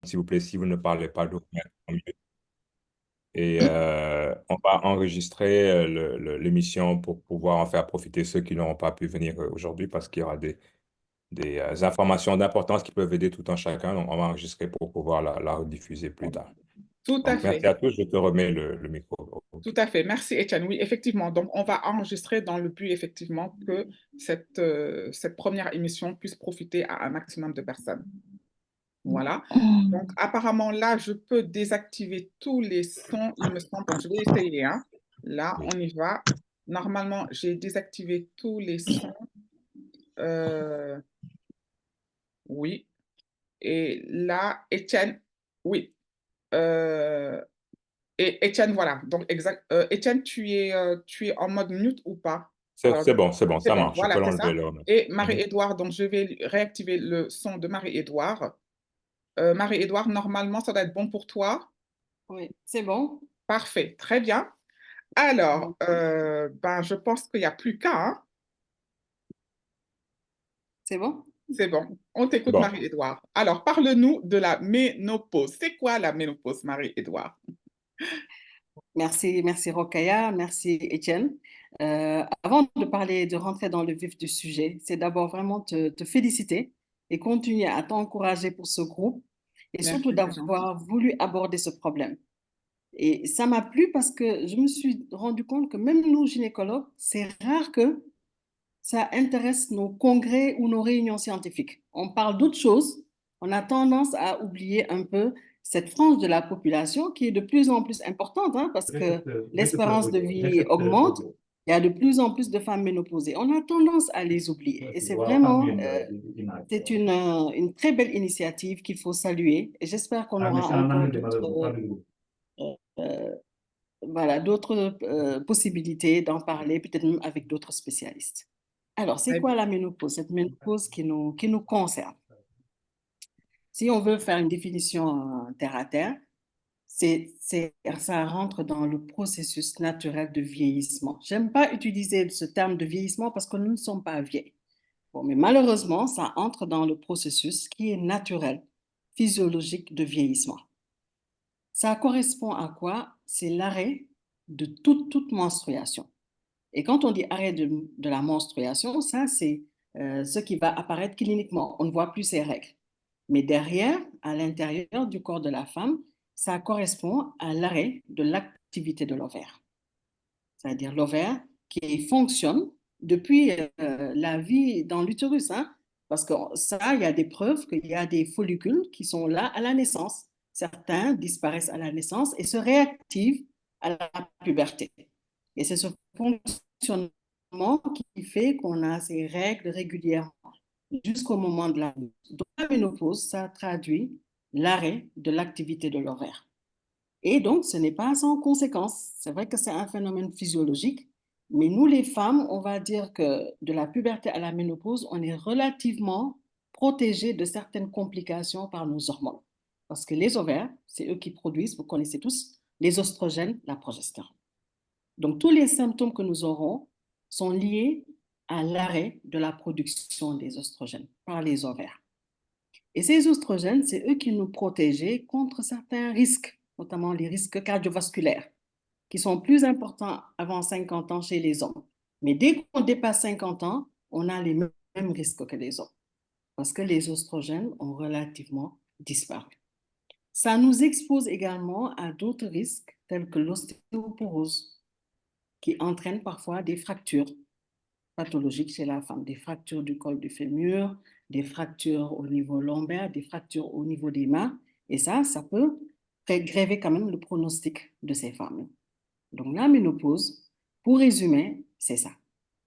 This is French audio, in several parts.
s'il vous plaît, si vous ne parlez pas, de vous mettre en mute. Et on va enregistrer l'émission pour pouvoir en faire profiter ceux qui n'auront pas pu venir aujourd'hui parce qu'il y aura des informations d'importance qui peuvent aider tout un chacun. Donc, on va enregistrer pour pouvoir la rediffuser plus tard. Tout à Donc, merci fait. à tous. Je te remets le micro. Tout OK. à fait. Merci, Étienne. Oui, effectivement. Donc, on va enregistrer dans le but, effectivement, que cette première émission puisse profiter à un maximum de personnes. Voilà. Donc, apparemment, là, je peux désactiver tous les sons, il me semble. Donc, je vais essayer, hein. Là, Oui. on y va. Normalement, j'ai désactivé tous les sons. Euh, oui. Et là, Étienne, oui. Euh, et Étienne, voilà. Donc, exact. Étienne, tu es en mode mute ou pas? Alors, C'est bon, c'est ça bon. marche. Je peux Voilà, c'est l'enlever ça. et le remettre. Et Mhm. Marie-Édouard, donc je vais réactiver le son de Marie-Édouard. Marie-Édouard, normalement, ça doit être bon pour toi. Oui, c'est bon. Parfait, très bien. Alors, ben, je pense qu'il n'y a plus qu'à, hein. C'est bon? C'est bon. On C'est t'écoute, bon. Marie-Édouard. Alors, parle-nous de la ménopause. C'est quoi la ménopause, Marie-Édouard? Merci, merci Rokaya, merci Étienne. Avant de parler, de rentrer dans le vif du sujet, c'est d'abord vraiment te féliciter et continuer à t'encourager pour ce groupe et surtout Merci, c'est gentil. d'avoir voulu aborder ce problème. Et ça m'a plu parce que je me suis rendu compte que même nous, gynécologues, c'est rare que ça intéresse nos congrès ou nos réunions scientifiques. On parle d'autres choses. On a tendance à oublier un peu cette frange de la population qui est de plus en plus importante, hein, parce que l'espérance de vie augmente. Il y a de plus en plus de femmes ménopausées. On a tendance à les oublier. Et c'est vraiment, une très belle initiative qu'il faut saluer. Et j'espère qu'on aura encore euh, voilà, d'autres possibilités d'en parler, peut-être même avec d'autres spécialistes. Alors, c'est Très quoi bien. la ménopause? Cette ménopause qui nous concerne. Si on veut faire une définition terre à terre, ça rentre dans le processus naturel de vieillissement. J'aime pas utiliser ce terme de vieillissement parce que nous ne sommes pas vieilles. Bon, mais malheureusement, ça entre dans le processus qui est naturel, physiologique de vieillissement. Ça correspond à quoi? C'est l'arrêt de toute menstruation. Et quand on dit arrêt de la menstruation, ça, c'est ce qui va apparaître cliniquement. On ne voit plus ses règles. Mais derrière, à l'intérieur du corps de la femme, ça correspond à l'arrêt de l'activité de l'ovaire. C'est-à-dire l'ovaire qui fonctionne depuis la vie dans l'utérus, hein, parce que ça, il y a des preuves qu'il y a des follicules qui sont là à la naissance. Certains disparaissent à la naissance et se réactivent à la puberté. Et c'est ce fonctionnement qui fait qu'on a ces règles régulièrement jusqu'au moment de la ménopause. Donc, la ménopause, ça traduit l'arrêt de l'activité de l'ovaire. Et donc, ce n'est pas sans conséquence. C'est vrai que c'est un phénomène physiologique, mais nous, les femmes, on va dire que de la puberté à la ménopause, on est relativement protégés de certaines complications par nos hormones. Parce que les ovaires, c'est eux qui produisent, vous connaissez tous, les oestrogènes, la progestérone. Donc, tous les symptômes que nous aurons sont liés à l'arrêt de la production des oestrogènes par les ovaires. Et ces oestrogènes, c'est eux qui nous protègent contre certains risques, notamment les risques cardiovasculaires, qui sont plus importants avant 50 ans chez les hommes. Mais dès qu'on dépasse 50 ans, on a les mêmes risques que les hommes, parce que les oestrogènes ont relativement disparu. Ça nous expose également à d'autres risques, tels que l'ostéoporose, qui entraîne parfois des fractures pathologiques chez la femme, des fractures du col du fémur, des fractures au niveau lombaire, des fractures au niveau des mains. Et ça peut gréver quand même le pronostic de ces femmes. Donc la ménopause, pour résumer, c'est ça.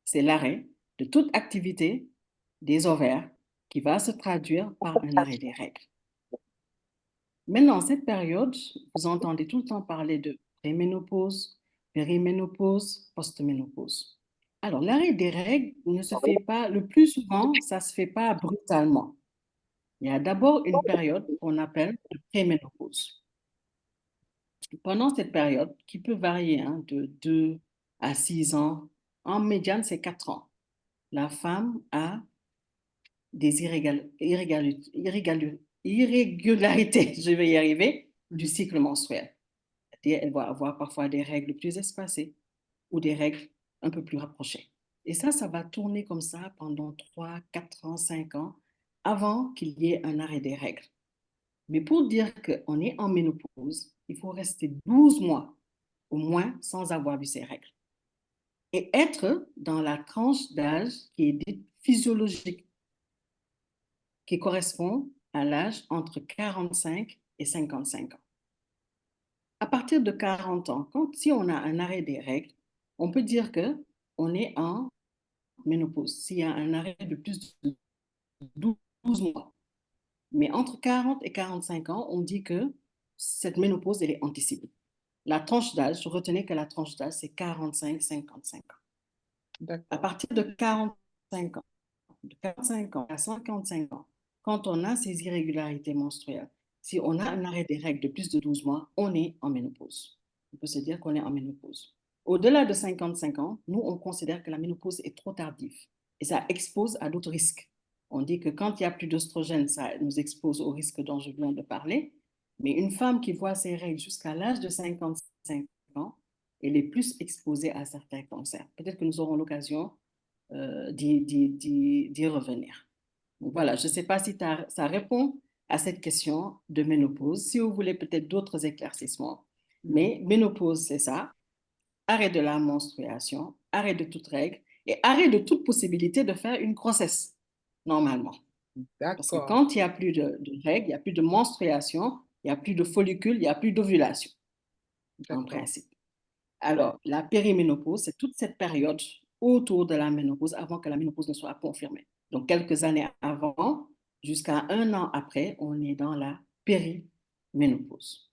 C'est l'arrêt de toute activité des ovaires qui va se traduire par un arrêt des règles. Maintenant, cette période, vous entendez tout le temps parler de préménopause, périménopause, postménopause. Alors, l'arrêt des règles ne se fait pas, le plus souvent, ça ne se fait pas brutalement. Il y a d'abord une période qu'on appelle de préménopause. Pendant cette période, qui peut varier de 2 à 6 ans, en médiane, c'est 4 ans, la femme a des irrégularité, je vais y arriver, du cycle menstruel. C'est-à-dire, elle va avoir parfois des règles plus espacées ou des règles un peu plus rapprochées. Et ça va tourner comme ça pendant 3, 4 ans, 5 ans, avant qu'il y ait un arrêt des règles. Mais pour dire qu'on est en ménopause, il faut rester 12 mois au moins sans avoir vu ces règles. Et être dans la tranche d'âge qui est dite physiologique, qui correspond à l'âge entre 45 et 55 ans. À partir de 40 ans, si on a un arrêt des règles, on peut dire qu'on est en ménopause, s'il y a un arrêt de plus de 12 mois. Mais entre 40 et 45 ans, on dit que cette ménopause, elle est anticipée. La tranche d'âge, retenez que la tranche d'âge, c'est 45-55 ans. À partir de 45 ans, de 45 ans à 55 ans, quand on a ces irrégularités menstruelles, si on a un arrêt des règles de plus de 12 mois, on est en ménopause. On peut se dire qu'on est en ménopause. Au-delà de 55 ans, nous, on considère que la ménopause est trop tardive et ça expose à d'autres risques. On dit que quand il n'y a plus d'oestrogène, ça nous expose au risque dont je viens de parler. Mais une femme qui voit ses règles jusqu'à l'âge de 55 ans, elle est plus exposée à certains cancers. Peut-être que nous aurons l'occasion d'y revenir. Donc, voilà, je ne sais pas si ça répond à cette question de ménopause. Si vous voulez peut-être d'autres éclaircissements, mais ménopause, c'est ça. Arrêt de la menstruation, arrêt de toute règle et arrêt de toute possibilité de faire une grossesse, normalement. Parce que quand il n'y a plus de règles, il n'y a plus de menstruation, il n'y a plus de follicules, il n'y a plus d'ovulation, en principe. Alors, la périménopause, c'est toute cette période autour de la ménopause avant que la ménopause ne soit confirmée. Donc, quelques années avant, jusqu'à 1 an après, on est dans la périménopause.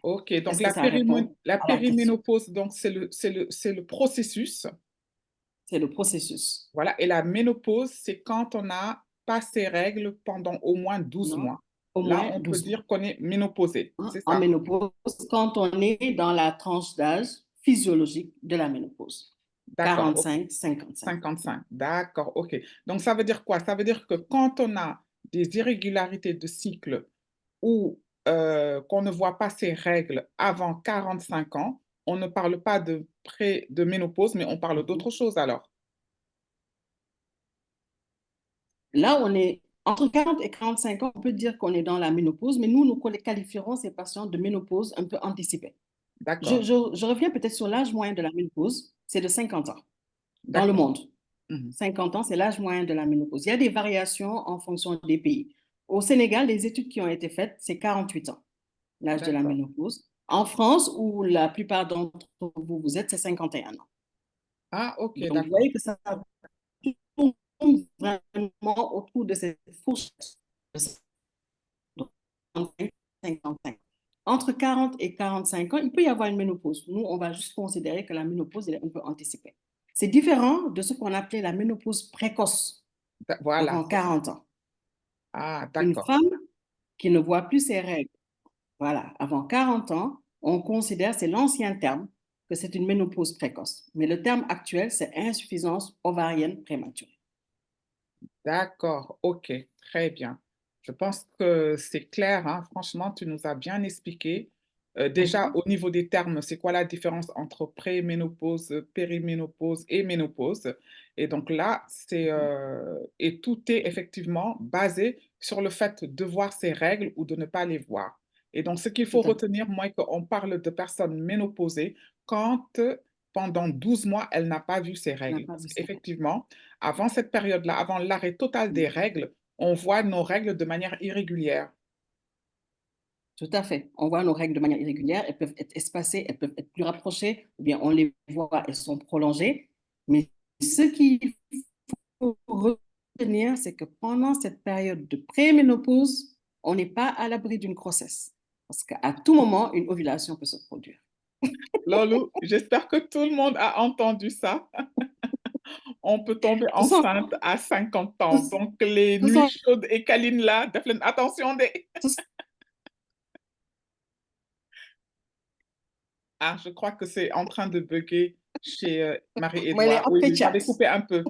Ok, donc la à la question? périménopause, donc c'est le processus. C'est le processus. Voilà, et la ménopause, c'est quand on n'a pas ses règles pendant au moins 12 Non, mois. au Là, moins on peut 12 mois. dire qu'on est ménopausé, c'est En ça? ménopause, quand on est dans la tranche d'âge physiologique de la ménopause. D'accord, 45-55. 55, d'accord, ok. Donc, ça veut dire quoi? Ça veut dire que quand on a des irrégularités de cycle ou qu'on ne voit pas ses règles avant 45 ans, on ne parle pas de ménopause, mais on parle d'autre chose alors. Là, on est entre 40 et 45 ans, on peut dire qu'on est dans la ménopause, mais nous qualifierons ces patients de ménopause un peu anticipée. D'accord, Je reviens peut-être sur l'âge moyen de la ménopause, c'est de 50 ans dans le d'accord. monde. 50 ans, c'est l'âge moyen de la ménopause. Il y a des variations en fonction des pays. Au Sénégal, les études qui ont été faites, c'est 48 ans, l'âge de la D'accord. ménopause. En France, où la plupart d'entre vous êtes, c'est 51 ans. Ah, ok, Donc, vous d'accord. voyez que ça tourne vraiment autour de cette fourchette. Donc, 55. Entre 40 et 45 ans, il peut y avoir une ménopause. Nous, on va juste considérer que la ménopause est un peu anticipée. C'est différent de ce qu'on appelait la ménopause précoce Voilà, avant c'est ça. 40 ans. Ah, Une d'accord. femme qui ne voit plus ses règles, voilà, avant 40 ans, on considère, c'est l'ancien terme, que c'est une ménopause précoce. Mais le terme actuel, c'est insuffisance ovarienne prématurée. D'accord, ok, très bien. Je pense que c'est clair, hein. Franchement, tu nous as bien expliqué. Déjà, au niveau des termes, c'est quoi la différence entre préménopause, périménopause et ménopause? Et donc là, et tout est effectivement basé sur le fait de voir ces règles ou de ne pas les voir. Et donc, ce qu'il Tout faut à fait. retenir, moi, qu'on parle de personnes ménopausées quand pendant 12 mois, elle n'a pas vu ses On n'a règles. pas Parce vu ses règles. qu'effectivement, avant cette période-là, avant l'arrêt total des règles, on voit nos règles de manière irrégulière. Tout à fait. On voit nos règles de manière irrégulière. Elles peuvent être espacées, elles peuvent être plus rapprochées, ou bien on les voit, elles sont prolongées. Mais ce qu'il faut retenir, c'est que pendant cette période de préménopause, on n'est pas à l'abri d'une grossesse. Parce qu'à tout moment, une ovulation peut se produire. Lolo, j'espère que tout le monde a entendu ça. On peut tomber Ce sont, enceinte à 50 ans. ce Donc, les ce nuits sont, chaudes et câlines là, def leen attention de. ce Ah, je crois que c'est en train de bugger chez mais elle est Marie-Édouard. en Oui, oui, chat. j'avais coupé un peu.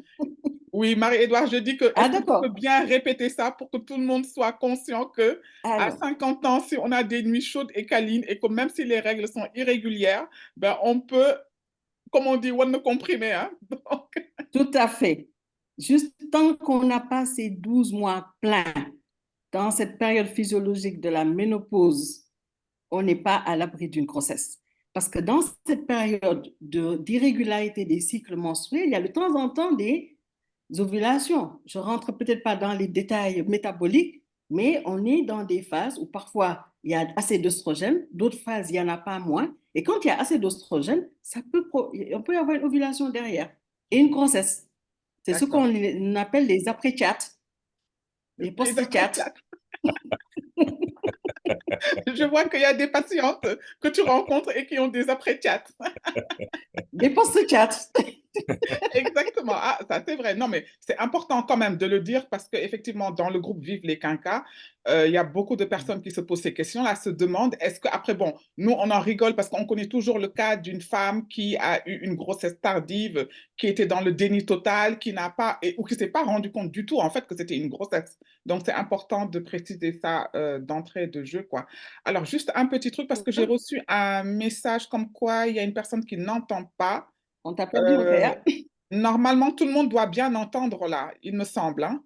Oui, Marie-Édouard, je dis que Ah, est-ce que tu peux d'accord. bien répéter ça pour que tout le monde soit conscient que à Alors, 50 ans, si on a des nuits chaudes et câlines et que même si les règles sont irrégulières, ben on peut, comme on dit, on ne comprimer, hein. Donc, tout à fait. Juste tant qu'on n'a pas ces 12 mois pleins dans cette période physiologique de la ménopause, on n'est pas à l'abri d'une grossesse. Parce que dans cette période d'irrégularité des cycles menstruels, il y a de temps en temps des ovulations. Je rentre peut-être pas dans les détails métaboliques, mais on est dans des phases où parfois il y a assez d'oestrogène, d'autres phases il n'y en a pas moins. Et quand il y a assez d'oestrogène, on peut avoir une ovulation derrière et une grossesse. C'est ce d'accord. qu'on appelle les après-chats, les Les après post-chats, je vois qu'il y a des patientes que tu rencontres et qui ont des après-chats. des post-chats. Exactement. Ah, ça c'est vrai. Non, mais c'est important quand même de le dire parce qu'effectivement, dans le groupe Vive les Quinquas, il y a beaucoup de personnes qui se posent ces questions-là, se demandent, est-ce que, après, bon, nous, on en rigole parce qu'on connaît toujours le cas d'une femme qui a eu une grossesse tardive, qui était dans le déni total, qui n'a pas, ou qui s'est pas rendu compte du tout, en fait, que c'était une grossesse. Donc, c'est important de préciser ça d'entrée de jeu, quoi. Alors, juste un petit truc parce que j'ai reçu un message comme quoi il y a une personne qui n'entend pas. On t'a perdu, Euh, Rokhaya? Normalement, tout le monde doit bien entendre là, il me semble, hein.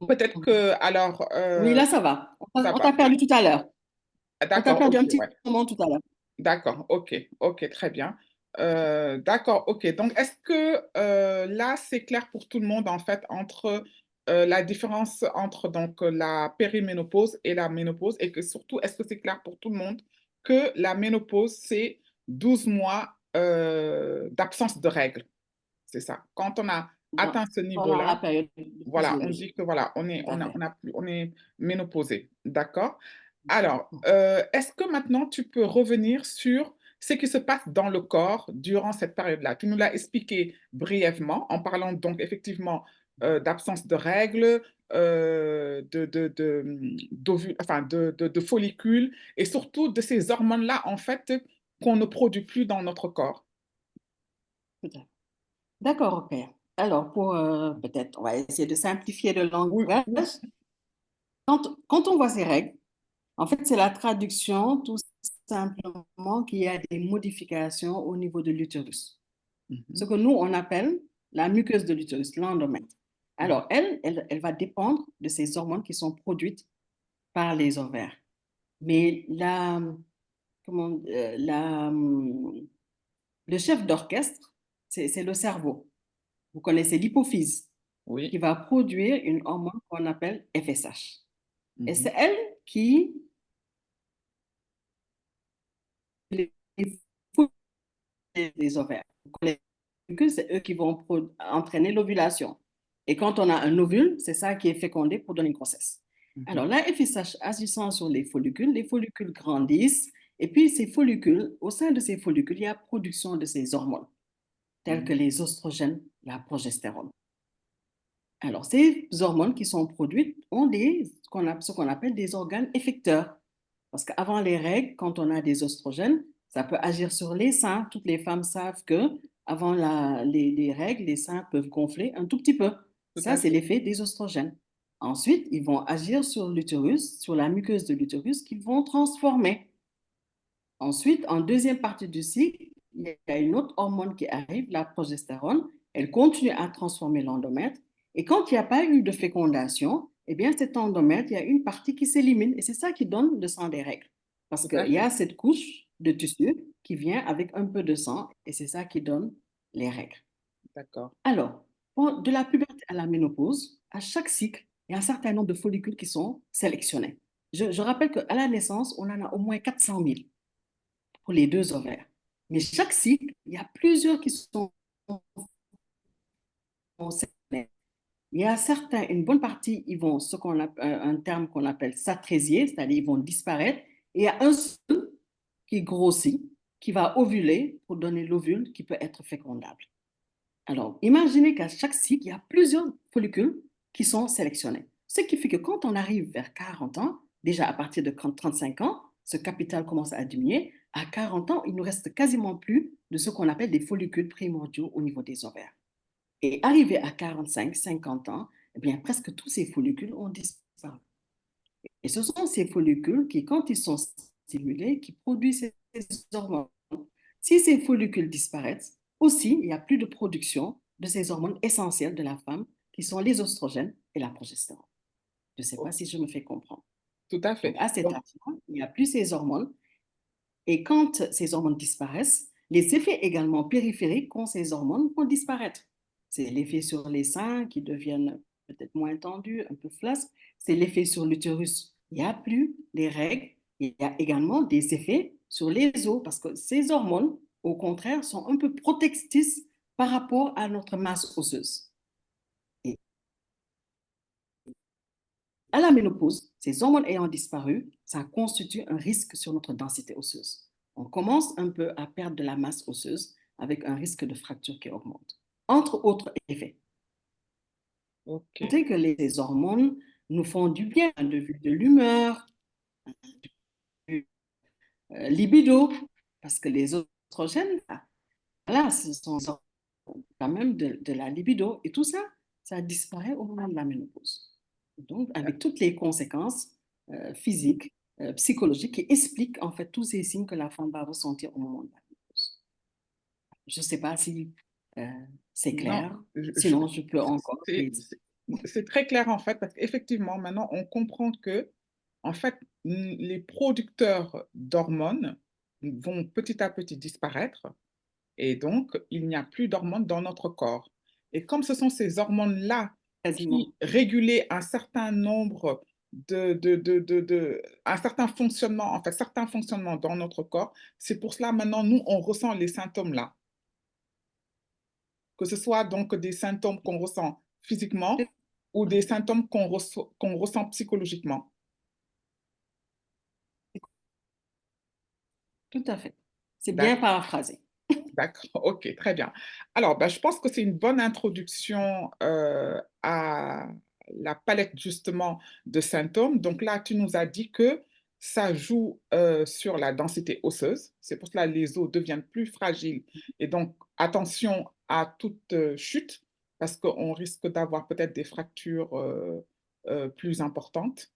Peut-être que, alors, Oui, là, ça va. ça On va. t'a perdu tout à l'heure. On t'a D'accord, perdu ok, un petit ouais. moment tout à l'heure. D'accord, ok, ok, très bien. D'accord, ok. Donc, est-ce que là, c'est clair pour tout le monde, en fait, entre la différence entre donc, la périménopause et la ménopause, et que surtout, est-ce que c'est clair pour tout le monde que la ménopause, c'est 12 mois d'absence de règles? C'est ça. Quand on a Bon, atteint ce pendant la niveau-là, période voilà, on dit physiologique. que voilà, Tout à fait. on est ménopausé. D'accord? Alors, est-ce que maintenant tu peux revenir sur ce qui se passe dans le corps durant cette période-là? Tu nous l'as expliqué brièvement en parlant donc effectivement d'absence de règles, enfin, de follicules et surtout de ces hormones-là en fait qu'on ne produit plus dans notre corps. Tout à fait. D'accord, ok. Alors, pour peut-être, on va essayer de simplifier le Oui, langage. oui, Quand on voit ces règles, en fait, c'est la traduction tout simplement qu'il y a des modifications au niveau de l'utérus. Ce mhm, que nous, on appelle la muqueuse de l'utérus, l'endomètre. mhm. Alors, elle va dépendre de ces hormones qui sont produites par les ovaires. Mais le chef d'orchestre, c'est le cerveau. Vous connaissez l'hypophyse qui Oui. va produire une hormone qu'on appelle FSH. Et Mhm. c'est elle qui les des ovaires. C'est eux qui vont entraîner l'ovulation. Et quand on a un ovule, c'est ça qui est fécondé pour donner une grossesse. Mhm. Alors, la FSH agissant sur les follicules grandissent. Et puis, ces follicules, au sein de ces follicules, il y a production de ces hormones, telles que Mhm. les oestrogènes, la progestérone. Alors, ces hormones qui sont produites ont ce qu'on appelle des organes effecteurs. Parce qu'avant les règles, quand on a des oestrogènes, ça peut agir sur les seins. Toutes les femmes savent que avant les règles, les seins peuvent gonfler un tout petit peu. Tout Ça, à c'est fait. l'effet des oestrogènes. Ensuite, ils vont agir sur l'utérus, sur la muqueuse de l'utérus, qu'ils vont transformer. Ensuite, en deuxième partie du cycle, il y a une autre hormone qui arrive, la progestérone. Elle continue à transformer l'endomètre. Et quand il n'y a pas eu de fécondation, eh bien, cet endomètre, il y a une partie qui s'élimine. Et c'est ça qui donne le sang des règles. Parce Tout à qu'il y fait. a cette couche de tissu qui vient avec un peu de sang. Et c'est ça qui donne les règles. D'accord. Alors, de la puberté à la ménopause, à chaque cycle, il y a un certain nombre de follicules qui sont sélectionnés. Je rappelle qu'à la naissance, on en a au moins 400 000 pour les deux ovaires. Mais chaque cycle, il y a plusieurs qui sont concernés. Il y a certains, une bonne partie, ils vont, ce qu'on a, un terme qu'on appelle satrésier, c'est-à-dire ils vont disparaître. Et il y a un seul qui grossit, qui va ovuler pour donner l'ovule qui peut être fécondable. Alors, imaginez qu'à chaque cycle, il y a plusieurs follicules qui sont sélectionnés. Ce qui fait que quand on arrive vers 40 ans, déjà à partir de 35 ans, ce capital commence à diminuer. À 40 ans, il ne reste quasiment plus de ce qu'on appelle des follicules primordiaux au niveau des ovaires. Et arrivé à 45, 50 ans, eh bien, presque tous ces follicules ont disparu. Et ce sont ces follicules qui, quand ils sont stimulés, qui produisent ces hormones. Si ces follicules disparaissent, aussi, il n'y a plus de production de ces hormones essentielles de la femme, qui sont les oestrogènes et la progestérone. Je ne sais pas si je me fais comprendre. Tout à Donc, fait. à cet Donc, âge-là, il n'y a plus ces hormones. Et quand ces hormones disparaissent, les effets également périphériques ont ces hormones vont disparaître. C'est l'effet sur les seins qui deviennent peut-être moins tendus, un peu flasques. C'est l'effet sur l'utérus. Il n'y a plus les règles. Il y a également des effets sur les os parce que ces hormones, au contraire, sont un peu protectrices par rapport à notre masse osseuse. Et à la ménopause, ces hormones ayant disparu, ça constitue un risque sur notre densité osseuse. On commence un peu à perdre de la masse osseuse avec un risque de fracture qui augmente. Entre autres effets, ok. on sait que les hormones nous font du bien de vue de l'humeur, du libido, parce que les oestrogènes, là, ce sont quand même de la libido et tout ça, ça disparaît au moment de la ménopause. Donc, avec toutes les conséquences physiques, psychologiques qui expliquent en fait tous ces signes que la femme va ressentir au moment de la ménopause. Je ne sais pas si euh, c'est Non, clair, sinon je peux encore. c'est c'est très clair en fait, parce qu'effectivement, maintenant, on comprend que, en fait, les producteurs d'hormones vont petit à petit disparaître et donc il n'y a plus d'hormones dans notre corps. Et comme ce sont ces hormones-là Quasiment. qui régulaient un certain nombre un certain fonctionnement, en fait, certains fonctionnements dans notre corps, c'est pour cela maintenant, nous, on ressent les symptômes-là, que ce soit donc des symptômes qu'on ressent physiquement ou des symptômes qu'on ressent psychologiquement. Tout à fait. C'est bien D'accord, paraphrasé. d'accord, ok, très bien. Alors, ben, je pense que c'est une bonne introduction à la palette justement de symptômes. Donc là, tu nous as dit que ça joue sur la densité osseuse. C'est pour cela que les os deviennent plus fragiles. Et donc, attention à toute chute, parce qu'on risque d'avoir peut-être des fractures plus importantes.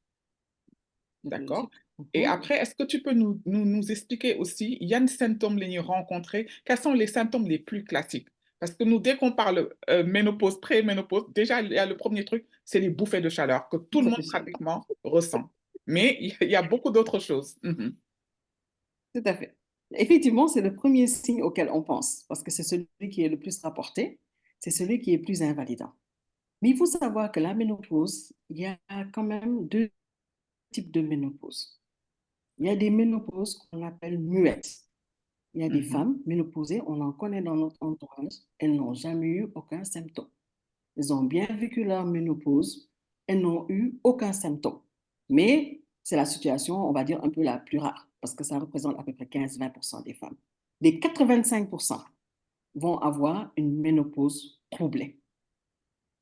Bien D'accord. sûr. Et après, est-ce que tu peux nous expliquer aussi, il y a des symptômes les rencontrés, quels sont les symptômes les plus classiques? Parce que nous, dès qu'on parle ménopause, pré-ménopause, déjà, il y a le premier truc, c'est les bouffées de chaleur que tout le monde pratiquement ressent. Mais il y a beaucoup d'autres choses. Mhm. Tout à fait. Effectivement, c'est le premier signe auquel on pense, parce que c'est celui qui est le plus rapporté, c'est celui qui est plus invalidant. Mais il faut savoir que la ménopause, il y a quand même deux types de ménopause. Il y a des ménopauses qu'on appelle muettes. Il y a des Mhm. femmes ménopausées, on en connaît dans notre entourage, elles n'ont jamais eu aucun symptôme. Elles ont bien vécu leur ménopause, elles n'ont eu aucun symptôme. Mais c'est la situation, on va dire, un peu la plus rare, parce que ça représente à peu près 15-20% des femmes. Les 85% vont avoir une ménopause troublée.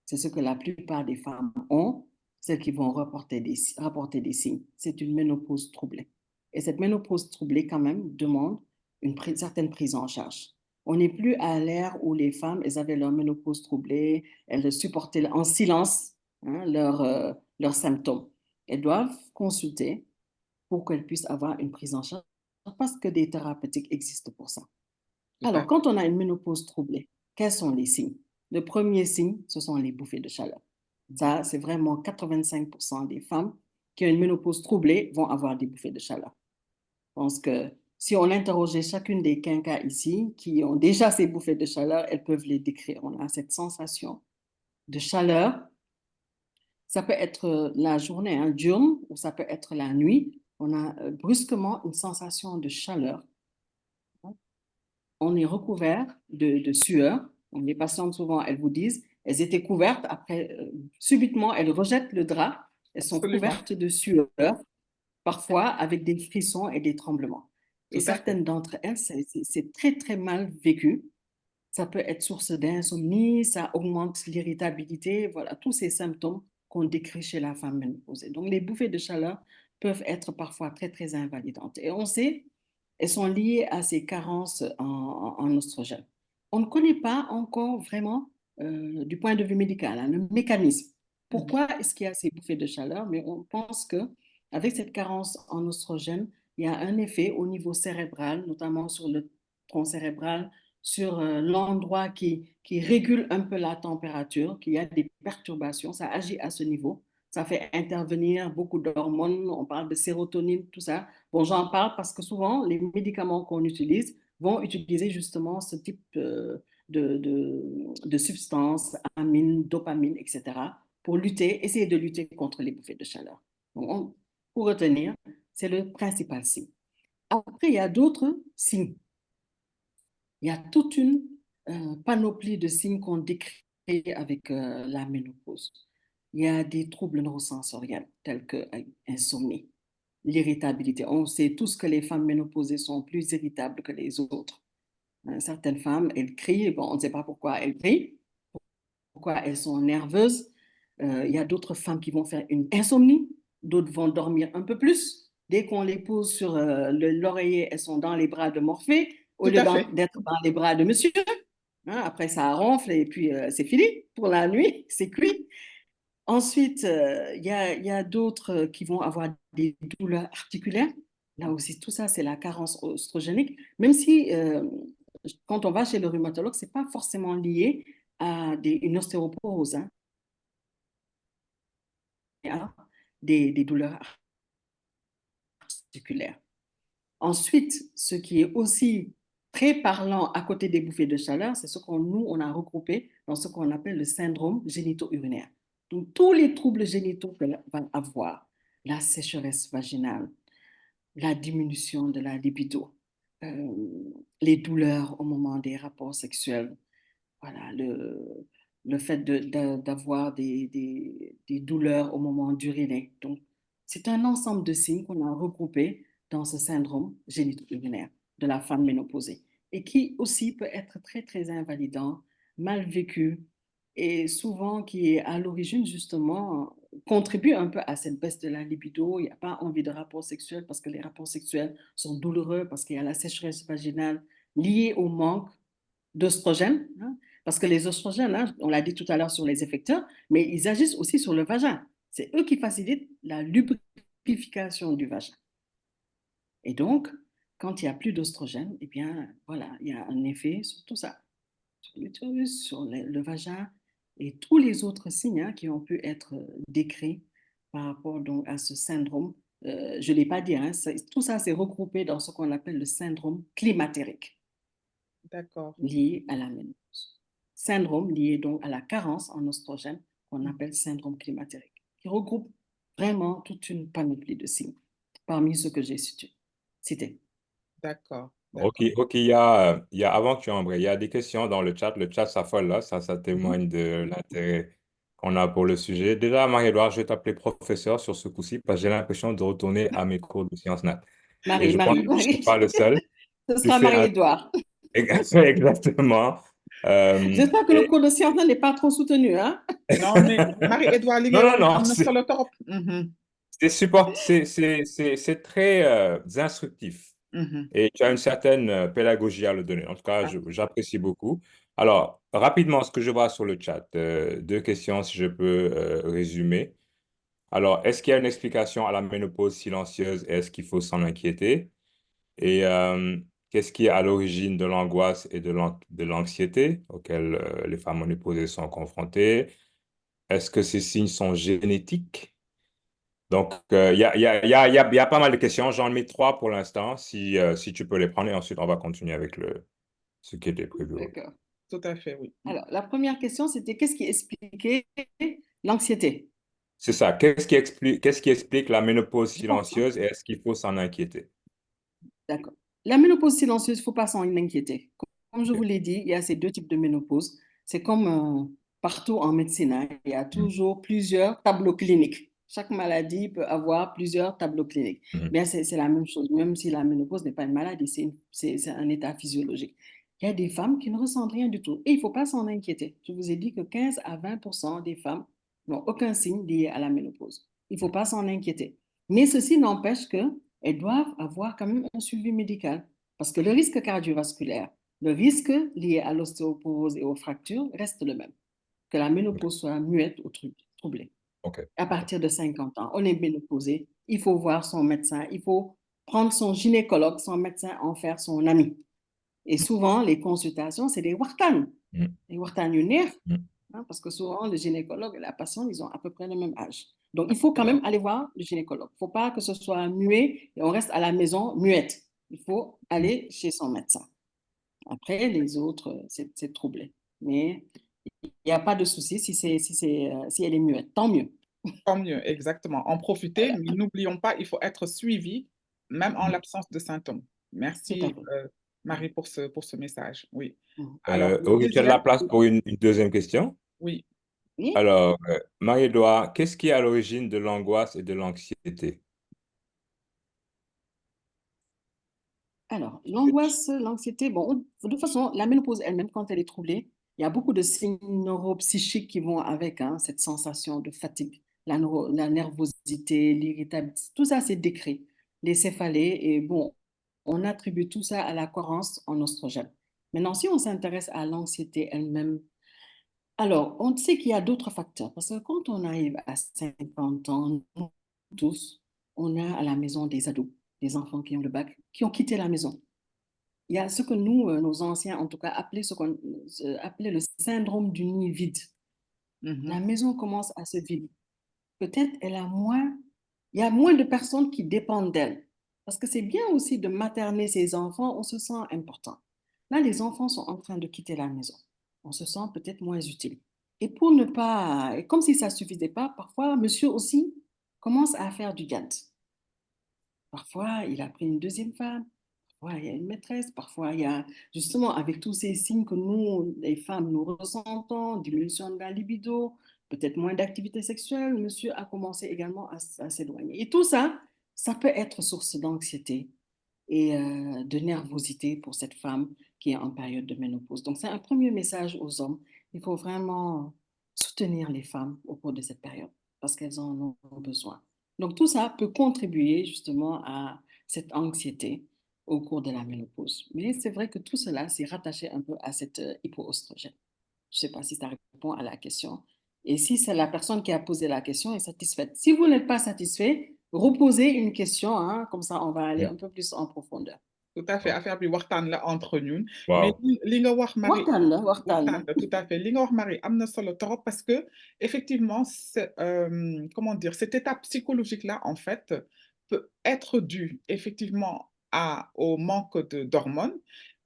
C'est ce que la plupart des femmes ont, celles qui vont rapporter des signes. C'est une ménopause troublée. Et cette ménopause troublée, quand même, demande une certaine prise en charge. On n'est plus à l'ère où les femmes, elles avaient leur ménopause troublée, elles supportaient en silence hein, leurs symptômes. Elles doivent consulter pour qu'elles puissent avoir une prise en charge parce que des thérapeutiques existent pour ça. Tout à Alors, fait. quand on a une ménopause troublée, quels sont les signes? Le premier signe, ce sont les bouffées de chaleur. Ça, c'est vraiment 85% des femmes qui ont une ménopause troublée vont avoir des bouffées de chaleur. Je pense que si on interrogeait chacune des quinquas ici qui ont déjà ces bouffées de chaleur, elles peuvent les décrire. On a cette sensation de chaleur. Ça peut être la journée hein, diurne ou ça peut être la nuit. On a brusquement une sensation de chaleur. On est recouvert de sueur. Les patientes, souvent, elles vous disent, elles étaient couvertes, après, subitement, elles rejettent le drap, elles sont Absolument. couvertes de sueur, parfois avec des frissons et des tremblements. Et Tout à fait. certaines d'entre elles, c'est très, très mal vécu. Ça peut être source d'insomnie, ça augmente l'irritabilité, voilà, tous ces symptômes qu'on décrit chez la femme ménopausée. Donc, les bouffées de chaleur peuvent être parfois très, très invalidantes. Et on sait, elles sont liées à ces carences en oestrogènes. On ne connaît pas encore vraiment du point de vue médical, hein, le mécanisme. Pourquoi est-ce qu'il y a ces bouffées de chaleur? Mais on pense qu'avec cette carence en oestrogène, il y a un effet au niveau cérébral, notamment sur le tronc cérébral, sur l'endroit qui régule un peu la température, qu'il y a des perturbations, ça agit à ce niveau. Ça fait intervenir beaucoup d'hormones, on parle de sérotonine, tout ça. Bon, j'en parle parce que souvent, les médicaments qu'on utilise vont utiliser justement ce type de substances, amines, dopamine, etc., pour lutter, essayer de lutter contre les bouffées de chaleur. Donc, pour retenir, c'est le principal signe. Après, il y a d'autres signes. Il y a toute une panoplie de signes qu'on décrit avec la ménopause. Il y a des troubles neurosensoriels tels que l'insomnie, l'irritabilité. On sait tous que les femmes ménopausées sont plus irritables que les autres. Certaines femmes, elles crient, bon, on ne sait pas pourquoi elles crient, pourquoi elles sont nerveuses. Il y a d'autres femmes qui vont faire une insomnie, d'autres vont dormir un peu plus. Dès qu'on les pose sur l'oreiller, elles sont dans les bras de Morphée au Tout lieu à fait. d'être dans les bras de monsieur. Hein, après, ça ronfle et puis c'est fini pour la nuit, c'est cuit. Ensuite, il y a d'autres qui vont avoir des douleurs articulaires. Là aussi, tout ça, c'est la carence oestrogénique. Même si, quand on va chez le rhumatologue, ce n'est pas forcément lié à une ostéoporose, hein, à des douleurs articulaires. Ensuite, ce qui est aussi très parlant à côté des bouffées de chaleur, c'est ce on a regroupé dans ce qu'on appelle le syndrome génito-urinaire. Donc, tous les troubles génitaux qu'elle va avoir, la sécheresse vaginale, la diminution de la libido, les douleurs au moment des rapports sexuels, voilà, le fait d'avoir des douleurs au moment d'uriner. Donc, c'est un ensemble de signes qu'on a regroupés dans ce syndrome génito-urinaire de la femme ménopausée et qui aussi peut être très, très invalidant, mal vécu et souvent qui est à l'origine justement contribue un peu à cette baisse de la libido. Il n'y a pas envie de rapport sexuel parce que les rapports sexuels sont douloureux, parce qu'il y a la sécheresse vaginale liée au manque d'oestrogènes, hein, parce que les oestrogènes, hein, on l'a dit tout à l'heure sur les effecteurs, mais ils agissent aussi sur le vagin. C'est eux qui facilitent la lubrification du vagin. Et donc, quand il n'y a plus d'oestrogènes, eh bien, voilà, il y a un effet sur tout ça, sur l'utérus, sur le vagin et tous les autres signes hein, qui ont pu être décrits par rapport donc, à ce syndrome. Je ne l'ai pas dit, hein, tout ça c'est regroupé dans ce qu'on appelle le syndrome climatérique D'accord. lié à la ménopause. Syndrome lié donc à la carence en oestrogène qu'on appelle syndrome climatérique, qui regroupe vraiment toute une panoplie de signes parmi ceux que j'ai cités. D'accord. Ok, D'accord. ok, avant que tu embrayes, il y a des questions dans le chat. Le chat s'affole là, ça témoigne de l'intérêt qu'on a pour le sujet. Déjà, Marie-Edouard, je vais t'appeler professeur sur ce coup-ci parce que j'ai l'impression de retourner à mes cours de sciences nat. Et Marie, je pense Marie, que je ne suis Marie. pas le seul. Ce Tu sera fais un... Marie-Édouard. Exactement. J'espère que le Et... cours de sciences n'est pas trop soutenu, hein? Non, mais Marie-Édouard Non, non, Linguère, non, am na solo torop. Mhm, c'est très instructif. mhm. Et tu as une certaine pédagogie à le donner. En tout cas, Ah, j'apprécie beaucoup. Alors, rapidement, ce que je vois sur le chat, deux questions si je peux résumer. Alors, est-ce qu'il y a une explication à la ménopause silencieuse et est-ce qu'il faut s'en inquiéter? Et qu'est-ce qui est à l'origine de l'angoisse et de l'anxiété auxquelles les femmes ménopausées sont confrontées? Est-ce que ces signes sont génétiques? Donc, il y a pas mal de questions. J'en mets trois pour l'instant, si tu peux les prendre. Et ensuite, on va continuer avec ce qui était prévu. D'accord. tout à fait, oui. Alors, la première question, c'était qu'est-ce qui expliquait l'anxiété? C'est ça. Qu'est-ce qui explique la ménopause Je pense, hein? silencieuse et est-ce qu'il faut s'en inquiéter? D'accord. La ménopause silencieuse, il ne faut pas s'en inquiéter. Comme je Ok. vous l'ai dit, il y a ces deux types de ménopause. C'est comme partout en médecine, hein, il y a Mhm. toujours plusieurs tableaux cliniques. Chaque maladie peut avoir plusieurs tableaux cliniques. Mhm. Bien, c'est la même chose, même si la ménopause n'est pas une maladie, c'est un état physiologique. Il y a des femmes qui ne ressentent rien du tout et il ne faut pas s'en inquiéter. Je vous ai dit que 15 à 20% des femmes n'ont aucun signe lié à la ménopause. Il ne faut pas s'en inquiéter. Mais ceci n'empêche qu'elles doivent avoir quand même un suivi médical parce que le risque cardiovasculaire, le risque lié à l'ostéoporose et aux fractures reste le même. que la ménopause soit muette ou troublée. OK. À partir de 50 ans, on est ménopausé, il faut voir son médecin, il faut prendre son gynécologue, son médecin, en faire son ami. Et souvent, les consultations, c'est des waxtaan. Mm. Des waxtaan yu neex, Mm. parce que souvent, le gynécologue et la patiente, ils ont à peu près le même âge. Donc, il faut quand même aller voir le gynécologue. Il ne faut pas que ce soit muet et on reste à la maison muette. Il faut aller chez son médecin. Après, les autres, c'est troublé. Mais il n'y a pas de souci si elle est muette. Tant mieux. Tant mieux, exactement. En profiter, mais n'oublions pas, il faut être suivi, même en Mm. l'absence de symptômes. Tout à Merci, fait. Marie, pour ce message. Oui. Mhm. Alors, le Ok, tu as de la deuxième, place pour une deuxième question. oui. Oui. Alors, Marie-Édouard, qu'est-ce qui est à l'origine de l'angoisse et de l'anxiété? Alors, l'angoisse, l'anxiété, bon, de toute façon, la ménopause elle-même, quand elle est troublée, il y a beaucoup de signes neuropsychiques qui vont avec, hein, cette sensation de fatigue, la nervosité, l'irritabilité, tout ça, c'est décrit. Les céphalées, et bon, on attribue tout ça à la carence en oestrogène. Maintenant, si on s'intéresse à l'anxiété elle-même, alors, on sait qu'il y a d'autres facteurs, parce que quand on arrive à 50 ans, nous tous, on a à la maison des ados, des enfants qui ont le bac, qui ont quitté la maison. Il y a ce que nous, nos anciens, en tout cas, appelaient le syndrome du nid vide. La Mhm. maison commence à se vider. Peut-être il y a moins de personnes qui dépendent d'elle. Parce que c'est bien aussi de materner ses enfants, on se sent important. Là, les enfants sont en train de quitter la maison. On se sent peut-être moins utile. Et pour ne pas, et comme si ça ne suffisait pas, parfois, monsieur aussi commence à faire du gant. Parfois, il a pris une deuxième femme. Parfois, il y a une maîtresse. Parfois, il y a justement avec tous ces signes que nous, les femmes, nous ressentons, diminution de la libido, peut-être moins d'activité sexuelle, monsieur a commencé également à s'éloigner. Et tout ça, ça peut être source d'anxiété et de nervosité pour cette femme qui est en période de ménopause. Donc, c'est un premier message aux hommes. Il faut vraiment soutenir les femmes au cours de cette période parce qu'elles en ont besoin. Donc, tout ça peut contribuer justement à cette anxiété au cours de la ménopause. Mais c'est vrai que tout cela, c'est rattaché un peu à cette hypoœstrogène. Je ne sais pas si ça répond à la question. Et si c'est la personne qui a posé la question est satisfaite. Si vous n'êtes pas satisfait, reposez une question, hein, comme ça on va aller Mm. un peu plus en profondeur. Tout à fait. Ok. Affaire bi waxtaan la entre ñun. Mais Wow. li nga wax, Marie, Waxtaan la. waxtaan la, tout à fait. Li nga wax, Marie, am na solo trop parce que, effectivement, comment dire, cet état psychologique-là, en fait, peut être dû, effectivement, au manque d'hormones,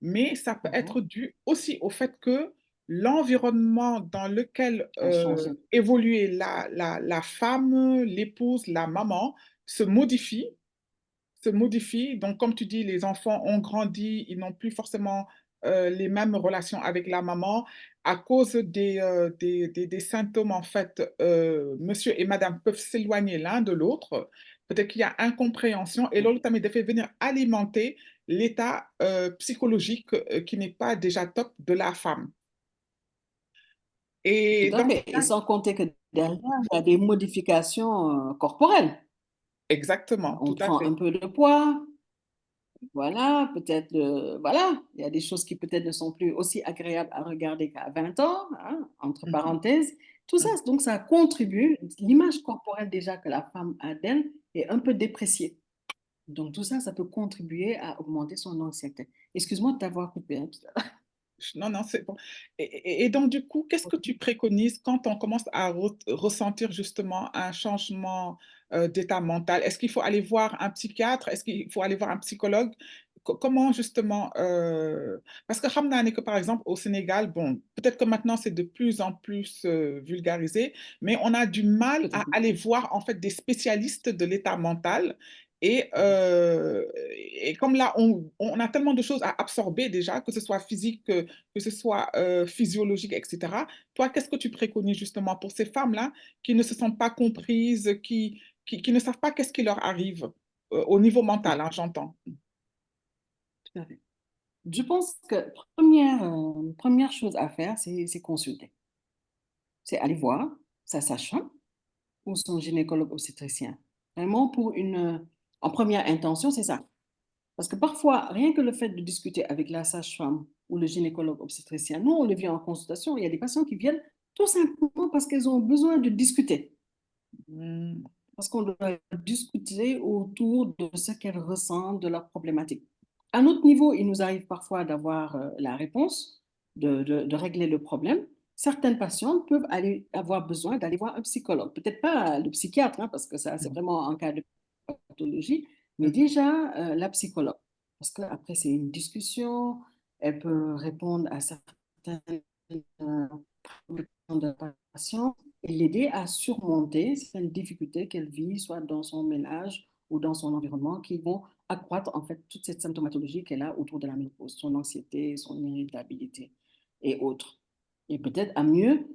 mais ça peut être dû aussi au fait que l'environnement dans lequel A changé. évoluait la femme, l'épouse, la maman se modifie. Donc, comme tu dis, les enfants ont grandi, ils n'ont plus forcément les mêmes relations avec la maman à cause des symptômes. En fait, monsieur et madame peuvent s'éloigner l'un de l'autre. Peut-être qu'il y a incompréhension et l'autre tamit dafay venir alimenter l'état psychologique qui n'est pas déjà top de la femme. Tout Et à dans ce fait. Et cas, sans compter que derrière, il y a des modifications corporelles. exactement, On tout à prend fait. un peu de poids, voilà, peut-être, voilà, il y a des choses qui peut-être ne sont plus aussi agréables à regarder qu'à 20 ans, hein, entre Mhm, parenthèses. Tout ça, mhm. donc ça contribue. L'image corporelle déjà que la femme a d'elle est un peu dépréciée. Donc tout ça, ça peut contribuer à augmenter son anxiété. Excuse-moi de t'avoir coupé, hein, tout à l'heure. Non, non, c'est bon. Et donc, du coup, qu'est-ce que tu préconises quand on commence à ressentir justement un changement d'état mental? Est-ce qu'il faut aller voir un psychiatre? Est-ce qu'il faut aller voir un psychologue? Comment justement parce que xam naa ne que par exemple au Sénégal, bon, peut-être que maintenant c'est de plus en plus vulgarisé, mais on a du mal à Peut-être. aller voir en fait des spécialistes de l'état mental. Et comme là, on a tellement de choses à absorber déjà, que ce soit physique, que ce soit physiologique, etc. Toi, qu'est-ce que tu préconises justement pour ces femmes-là qui ne se sentent pas comprises, qui ne savent pas qu'est-ce qui leur arrive au niveau mental, hein, j'entends. Tout à fait. Je pense que première chose à faire, c'est consulter. C'est aller voir sa sage-femme ou son gynécologue obstétricien. Vraiment en première intention, c'est ça. Parce que parfois, rien que le fait de discuter avec la sage-femme ou le gynécologue obstétricien, nous, on le vit en consultation, il y a des patients qui viennent Tout simplement parce qu'elles ont besoin de discuter. Hmm, Parce qu'on doit discuter autour de ce qu'elles ressentent, de leurs problématiques. À notre niveau, il nous arrive parfois d'avoir la réponse, de régler le problème. Certaines patientes peuvent avoir besoin d'aller voir un psychologue. Peut-être pas le psychiatre, hein, parce que ça, c'est vraiment en cas de pathologie, mais hmm. déjà la psychologue. Parce qu'après, c'est une discussion, elle peut répondre à certaines de la patiente et l'aider à surmonter certaines difficultés qu'elle vit, soit dans son ménage ou dans son environnement, qui vont accroître en fait toute cette symptomatologie qu'elle a autour de la ménopause, son anxiété, son irritabilité et autres. Et peut-être à mieux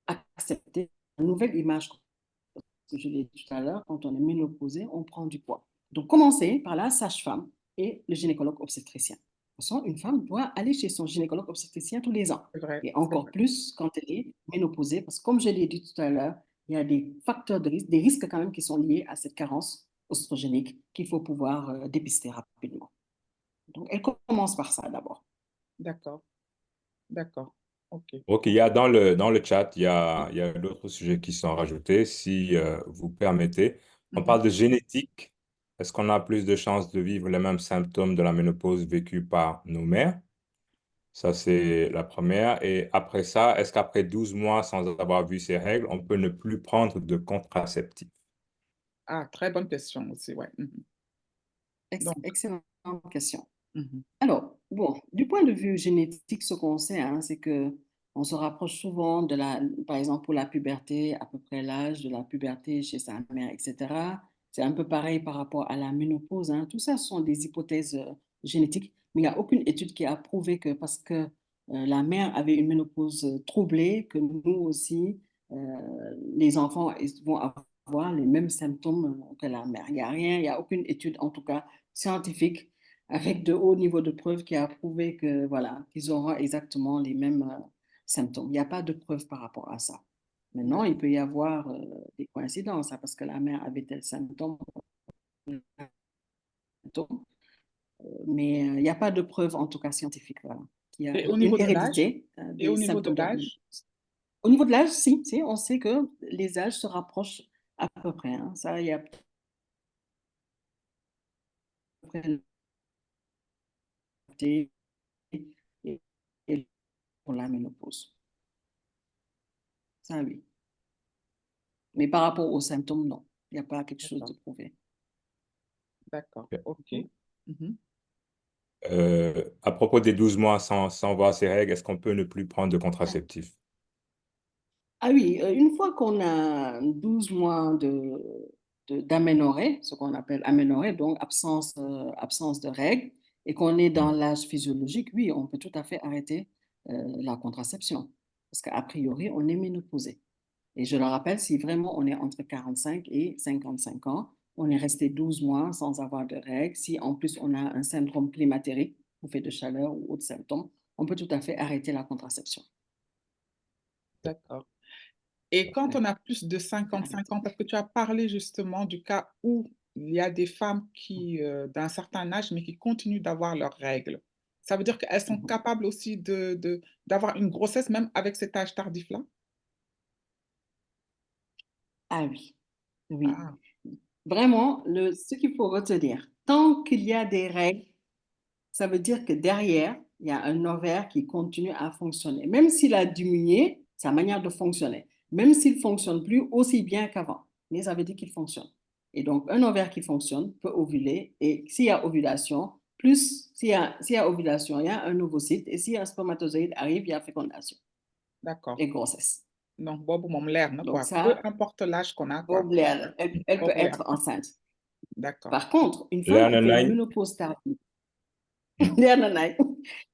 accepter une nouvelle image. Je l'ai dit tout à l'heure, quand on est ménopausé, on prend du poids. Donc, commencer par la sage-femme et le gynécologue obstétricien. De toute façon, une femme doit aller chez son gynécologue obstétricien tous les ans. C'est vrai, Et c'est encore vrai. plus quand elle est ménopausée, parce que comme je l'ai dit tout à l'heure, il y a des facteurs de risque, des risques quand même qui sont liés à cette carence oestrogénique qu'il faut pouvoir dépister rapidement. Donc, elle commence par ça d'abord. D'accord, d'accord. OK. Ok, dans le chat, il y a d'autres sujets qui sont rajoutés. Si vous permettez, on Mhm. parle de génétique. Est-ce qu'on a plus de chances de vivre les mêmes symptômes de la ménopause vécus par nos mères? Ça, c'est la première. Et après ça, est-ce qu'après 12 mois sans avoir vu ces règles, on peut ne plus prendre de contraceptifs? Ah, très bonne question aussi, ouais. Mhm. Donc, Excellente question. mhm, Alors, bon, du point de vue génétique, ce qu'on sait, hein, c'est que on se rapproche souvent de par exemple, pour la puberté, à peu près l'âge de la puberté chez sa mère, etc. C'est un peu pareil par rapport à la ménopause, hein. Tout ça ce sont des hypothèses génétiques, mais il n'y a aucune étude qui a prouvé que parce que la mère avait une ménopause troublée, que nous aussi, les enfants ils vont avoir les mêmes symptômes que la mère. Il n'y a rien, il n'y a aucune étude, en tout cas scientifique avec de hauts niveaux de preuves qui a prouvé que, voilà, qu'ils auront exactement les mêmes symptômes. Il n'y a pas de preuve par rapport à ça. Maintenant, il peut y avoir des coïncidences, hein, parce que la mère avait tel symptôme, mais il n'y a pas de preuve, en tout cas scientifique, voilà, qu'il y a et au une niveau de l'âge? hérédité Et au des niveau de symptômes de la l'âge? ménopause. Au niveau de l'âge, si, on sait que les âges se rapprochent à peu près, hein. Ça, il y a à peu près et, et pour la ménopause. Ça, oui. Mais par rapport aux symptômes, non. Il n'y a pas quelque chose de D'accord, prouvé. d'accord, OK. Mhm. À propos des 12 mois sans voir ces règles, est-ce qu'on peut ne plus prendre de contraceptifs? Ah oui, une fois qu'on a 12 mois d'aménorrhée, ce qu'on appelle aménorrhée, donc absence de règles, et qu'on est dans Hmm. l'âge physiologique, oui, on peut tout à fait arrêter la contraception. Parce qu'a priori, on est ménopausé. Et je le rappelle, si vraiment on est entre 45 et 55 ans, on est resté 12 mois sans avoir de règles. Si en plus on a un syndrome climatérique, bouffée de chaleur ou autres symptômes, on peut tout à fait arrêter la contraception. D'accord. Et quand Ouais, on a plus de 55 arrêter. ans, parce que tu as parlé justement du cas où il y a des femmes qui, d'un certain âge, mais qui continuent d'avoir leurs règles. Ça veut dire qu'elles sont Mhm. capables aussi d'avoir une grossesse même avec cet âge tardif-là? Ah oui, oui. Ah, Vraiment, ce qu'il faut retenir, tant qu'il y a des règles, ça veut dire que derrière, il y a un ovaire qui continue à fonctionner. Même s'il a diminué sa manière de fonctionner, même s'il ne fonctionne plus aussi bien qu'avant, mais ça veut dire qu'il fonctionne. Et donc, un ovaire qui fonctionne peut ovuler. Et s'il y a ovulation, s'il y a ovulation, il y a un ovocyte. Et si un spermatozoïde arrive, il y a fécondation d'accord. et grossesse. Donc, boobu moom leer na Donc, quoi. Peu ça, importe l'âge qu'on a, quoi. boobu leer na. Elle peut Boobu leer être na. enceinte. D'accord. Par contre, une femme Leer qui na fait une nañ. ménopause tardive, Hmm.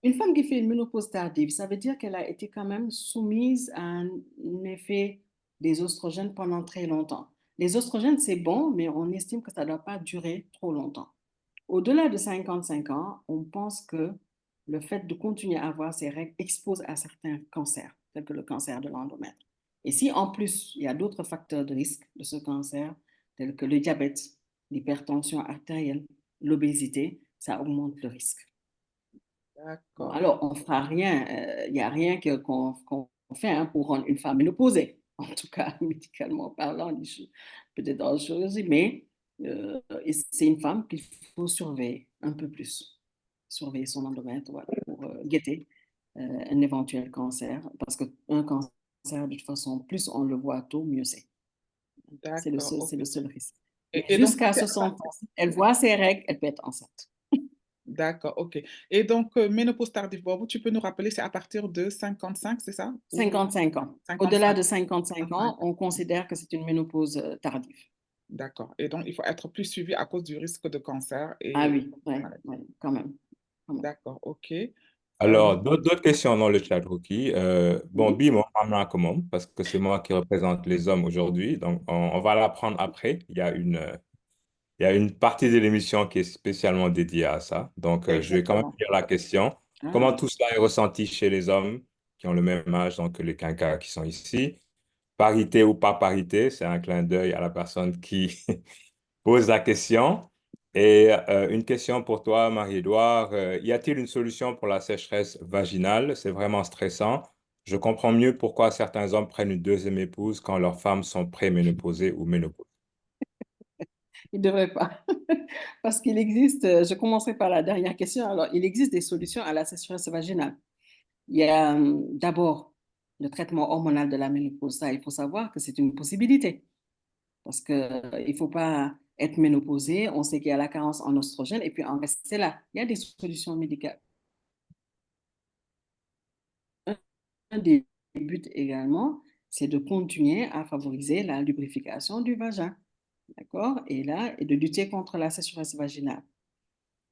une femme qui fait une ménopause tardive, ça veut dire qu'elle a été quand même soumise à un effet des oestrogènes pendant très longtemps. Les oestrogènes, c'est bon, mais on estime que ça ne doit pas durer trop longtemps. Au-delà de 55 ans, on pense que le fait de continuer à avoir ces règles expose à certains cancers, tels que le cancer de l'endomètre. Et si en plus, il y a d'autres facteurs de risque de ce cancer, tels que le diabète, l'hypertension artérielle, l'obésité, ça augmente le risque. Bon, D'accord. alors, on ne fera rien, il n'y a rien qu'on fait hein, pour rendre une femme ménopausée. En tout cas, médicalement parlant, peut-être dans la chirurgie, mais c'est une femme qu'il faut surveiller un peu plus. Surveiller son endomètre, voilà, pour guetter un éventuel cancer. Parce qu'un cancer, de toute façon, plus on le voit tôt, mieux c'est. D'accord, ok. C'est le seul risque. Mais Et donc, ça, jusqu'à c'est 60 ans, elle voit ses règles, elle peut être enceinte. d'accord, ok. Et donc, ménopause tardive, Bobo, tu peux nous rappeler, c'est à partir de 55, c'est ça? Ou 55 ans. 55? Au-delà de 55 ans, on considère que c'est une ménopause tardive. D'accord. Et donc, il faut être plus suivi à cause du risque de cancer Ah et oui, ouais, ouais, quand même. Quand même. d'accord, ok. Alors, d'autres questions dans le chat, Ruki. Bon, Mhm. Bimo, comment, parce que c'est moi qui représente les hommes aujourd'hui, donc on va l'apprendre après. Il y a une partie de l'émission qui est spécialement dédiée à ça. Donc, je vais quand même Exactement. lire la question. Ah, Comment tout cela est ressenti chez les hommes qui ont le même âge, donc les quinquas qui sont ici? Parité ou pas parité, c'est un clin d'œil à la personne qui pose la question. Et une question pour toi, Marie-Édouard. Y a-t-il une solution pour la sécheresse vaginale? C'est vraiment stressant. Je comprends mieux pourquoi certains hommes prennent une deuxième épouse quand leurs femmes sont préménopausées ou ménopausées. Il ne devrait pas. Parce qu'il existe, je commencerai par la dernière question. Alors, il existe des solutions à la sécheresse vaginale. Il y a d'abord le traitement hormonal de la ménopause. Ça, il faut savoir que c'est une possibilité. Parce qu'il ne faut pas être ménopausé. On sait qu'il y a la carence en oestrogène et puis en rester là. Il y a des solutions médicales. Un des buts également, c'est de continuer à favoriser la lubrification du vagin. D'accord? Et là, et de lutter contre la sécheresse vaginale.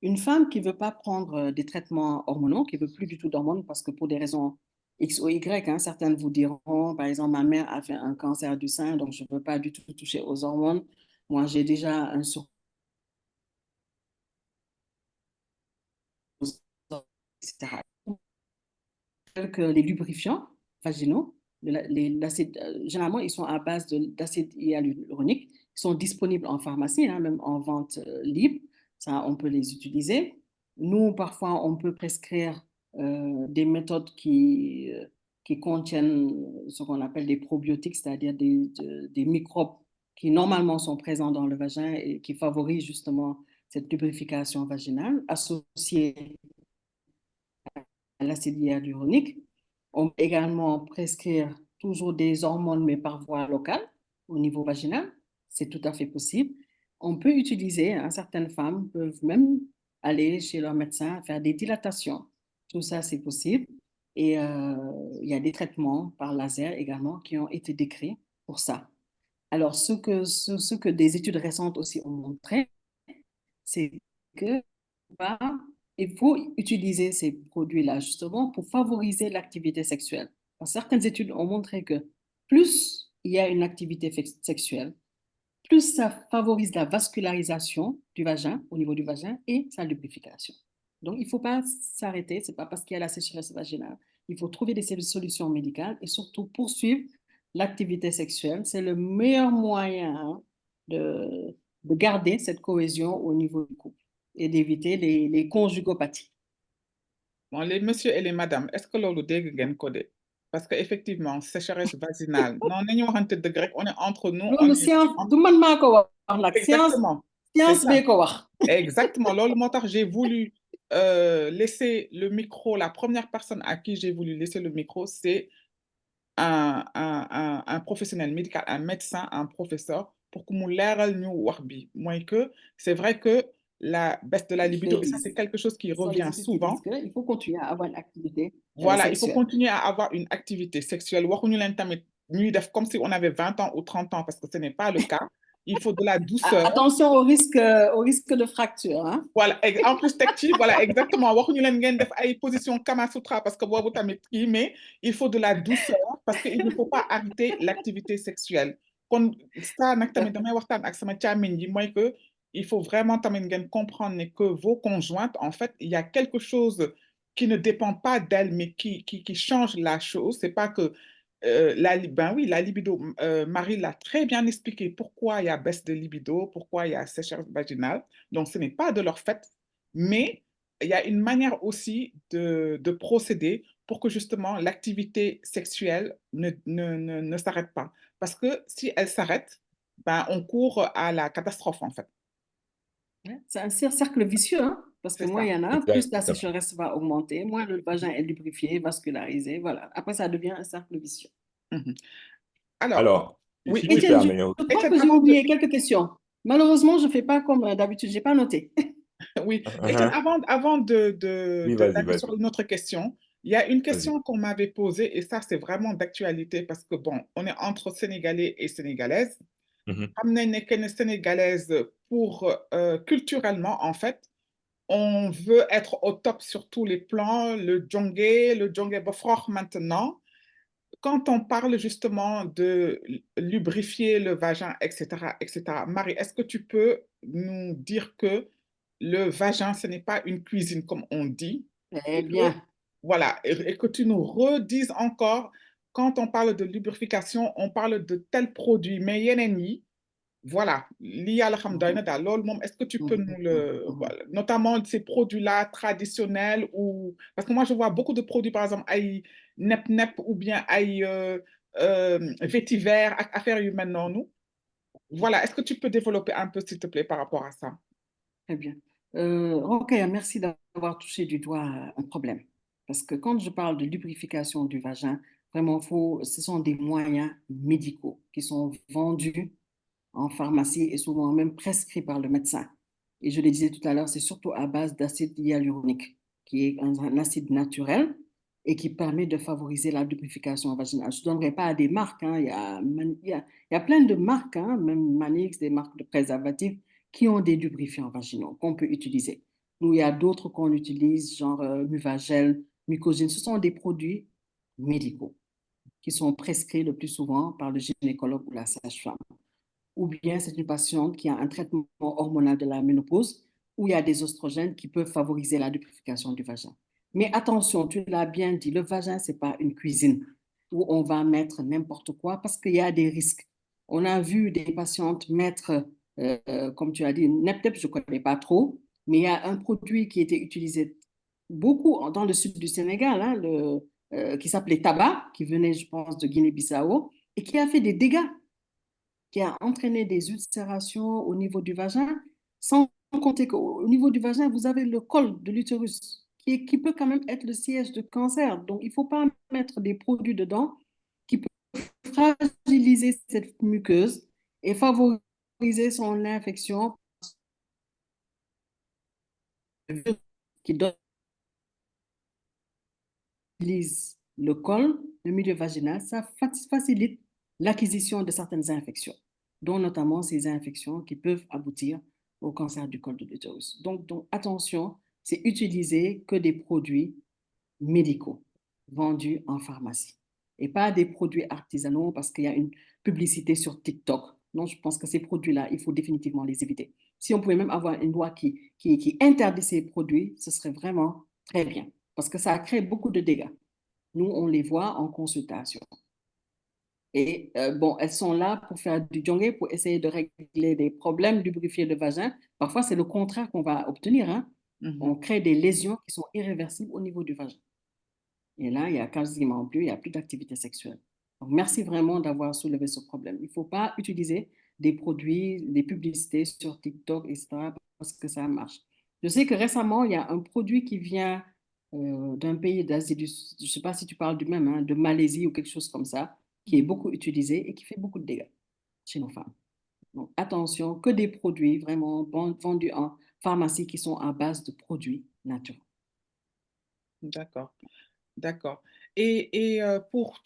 Une femme qui ne veut pas prendre des traitements hormonaux, qui ne veut plus du tout d'hormones, parce que pour des raisons X ou Y, hein, certaines vous diront, par exemple, ma mère a fait un cancer du sein, donc je ne veux pas du tout toucher aux hormones. Moi, j'ai déjà un surpoids, etc. Que les lubrifiants vaginaux, généralement, ils sont à base d'acide hyaluronique. Ils sont disponibles en pharmacie, hein, même en vente libre. Ça, on peut les utiliser. Nous, parfois, on peut prescrire des méthodes qui contiennent ce qu'on appelle des probiotiques, c'est-à-dire des microbes qui normalement sont présents dans le vagin et qui favorisent justement cette lubrification vaginale associée à l'acide hyaluronique. On peut également prescrire toujours des hormones, mais par voie locale, au niveau vaginal. C'est tout à fait possible. On peut utiliser, hein, certaines femmes peuvent même aller chez leur médecin faire des dilatations. Tout ça, c'est possible. Et il y a des traitements par laser également qui ont été décrits pour ça. Alors, ce que des études récentes aussi ont montré, c'est que bah, il faut utiliser ces produits-là justement pour favoriser l'activité sexuelle. Certaines études ont montré que plus il y a une activité sexuelle, plus ça favorise la vascularisation du vagin, au niveau du vagin, et sa lubrification. Donc, il ne faut pas s'arrêter, ce n'est pas parce qu'il y a la sécheresse vaginale. Il faut trouver des solutions médicales et surtout poursuivre l'activité sexuelle. C'est le meilleur moyen hein, de garder cette cohésion au niveau du couple et d'éviter les conjugopathies. bon, les messieurs et les madames, est-ce que loolu dégg ngeen ko de? Parce qu'effectivement, sécheresse vaginale, non, nañu waxante dëgg rek, on est entre nous, on loolu est science en- du man maa ko wax nag science exactement, c'est science ça. bee ko wax. Exactement. Loolu moo tax j'ai voulu laisser le micro, la première personne à qui j'ai voulu laisser le micro, c'est un professionnel médical, un médecin, un professeur, pour que mu leeral ñu wax bi. Mooy que c'est vrai que la baisse de la libido, et ça c'est Disent, quelque chose qui ce sont les revient études qui disent souvent. qu'il faut continuer à avoir une activité Voilà, il faut sexuelle. continuer à avoir une activité sexuelle. Waxuñu leen tamit ñuy def comme si on avait 20 ans ou 30 ans, parce que ce n'est pas le cas. Il faut de la douceur. Attention au risque de fracture. Hein? Voilà, en plus teg ci, voilà, exactement. Waxuñu leen ngeen def ay position Kama Sutra parce que boobu tamit kii, mais il faut de la douceur parce qu'il ne faut pas arrêter l'activité sexuelle. Kon ça nag tamit damay waxtaan ak sama càmmiñ yi mooy que il faut vraiment tamit ngeen comprendre ne que vos conjointes, en fait, il y a quelque chose qui ne dépend pas d'elles, mais qui change la chose. C'est pas que ben oui, la libido, Marie l'a très bien expliqué pourquoi il y a baisse de libido, pourquoi il y a sécheresse vaginale. Donc, ce n'est pas de leur fait, mais il y a une manière aussi de procéder pour que justement l'activité sexuelle ne s'arrête pas. Parce que si elle s'arrête, ben, on court à la catastrophe, en fait. Ouais, c'est un cercle vicieux, hein, parce que C'est moins il ça. y en a, plus la Exactement. sécheresse va augmenter, moins le vagin est lubrifié, vascularisé, voilà. Après, ça devient un cercle vicieux. Mhm. Alors, Alors, oui, si tu oui. Étienne, permets, je crois Étienne, que j'ai avant de, oublié quelques questions. Malheureusement, je ne fais pas comme d'habitude, je n'ai pas noté. oui, Étienne, uh-huh. avant Oui, vas-y, d'aller sur vas-y, une autre question, il y a une vas-y. question qu'on m'avait posée, et ça, c'est vraiment d'actualité parce que, bon, on est entre Sénégalais et Sénégalaises. Mhm. Xam nañ ne kenn Sénégalaise pour culturellement, en fait, on veut être au top sur tous les plans, le jonge bofrok maintenant. Quand on parle justement de lubrifier le vagin, etc., etc., Marie, est-ce que tu peux nous dire que le vagin, ce n'est pas une cuisine comme on dit, Eh et que, bien, voilà, et que tu nous redises encore, quand on parle de lubrification, on parle de tel produit, mais yeneen yi, voilà, li yàlla xam doy na mhm, daal. Loolu moom, est-ce que tu peux mhm, nous mhm, le, mhm. voilà, notamment ces produits-là traditionnels ou parce que moi je vois beaucoup de produits par exemple ay nep ou bien ay vétiver ak affaire yu mel noonu. Voilà, est-ce que tu peux développer un peu s'il te plaît par rapport à ça? Très bien. Ok, merci d'avoir touché du doigt un problème. Parce que quand je parle de lubrification du vagin, vraiment, ce sont des moyens médicaux qui sont vendus en pharmacie et souvent même prescrits par le médecin. Et je le disais tout à l'heure, c'est surtout à base d'acide hyaluronique, qui est un acide naturel et qui permet de favoriser la lubrification vaginale. Je ne donnerai pas des marques, hein. Il y a plein de marques, hein, même Manix, des marques de préservatifs, qui ont des lubrifiants vaginaux qu'on peut utiliser. Nous, il y a d'autres qu'on utilise, genre Muvagel, Mucosine. Ce sont des produits médicaux qui sont prescrits le plus souvent par le gynécologue ou la sage-femme. Ou bien c'est une patiente qui a un traitement hormonal de la ménopause où il y a des oestrogènes qui peuvent favoriser la lubrification du vagin. Mais attention, tu l'as bien dit, le vagin, ce n'est pas une cuisine où on va mettre n'importe quoi parce qu'il y a des risques. On a vu des patientes mettre, comme tu as dit, Neptep, je ne connais pas trop, mais il y a un produit qui était utilisé beaucoup dans le sud du Sénégal, hein, qui s'appelait tabac, qui venait, je pense, de Guinée-Bissau, et qui a fait des dégâts, qui a entraîné des ulcérations au niveau du vagin, sans compter qu'au niveau du vagin, vous avez le col de l'utérus, qui peut quand même être le siège de cancer. Donc, il ne faut pas mettre des produits dedans qui peuvent fragiliser cette muqueuse et favoriser son infection qui utilise le col, le milieu vaginal, ça facilite l'acquisition de certaines infections, dont notamment ces infections qui peuvent aboutir au cancer du col de l'utérus. Donc attention, c'est utiliser que des produits médicaux vendus en pharmacie et pas des produits artisanaux parce qu'il y a une publicité sur TikTok. Non, je pense que ces produits-là, il faut définitivement les éviter. Si on pouvait même avoir une loi qui interdit ces produits, ce serait vraiment très bien parce que ça crée beaucoup de dégâts. Nous, on les voit en consultation. Et bon, elles sont là pour faire du jongué, pour essayer de régler des problèmes, lubrifier le vagin. Parfois, c'est le contraire qu'on va obtenir, hein. Mhm. On crée des lésions qui sont irréversibles au niveau du vagin. Et là, il n'y a quasiment plus, il n'y a plus d'activité sexuelle. Donc, merci vraiment d'avoir soulevé ce problème. Il ne faut pas utiliser des produits, des publicités sur TikTok, etc., parce que ça marche. Je sais que récemment, il y a un produit qui vient d'un pays d'Asie du Sud, je ne sais pas si tu parles du même, hein, de Malaisie ou quelque chose comme ça, qui est beaucoup utilisé et qui fait beaucoup de dégâts chez nos femmes. Donc, attention, que des produits vraiment vendus en pharmacie qui sont à base de produits naturels. D'accord, d'accord. Pour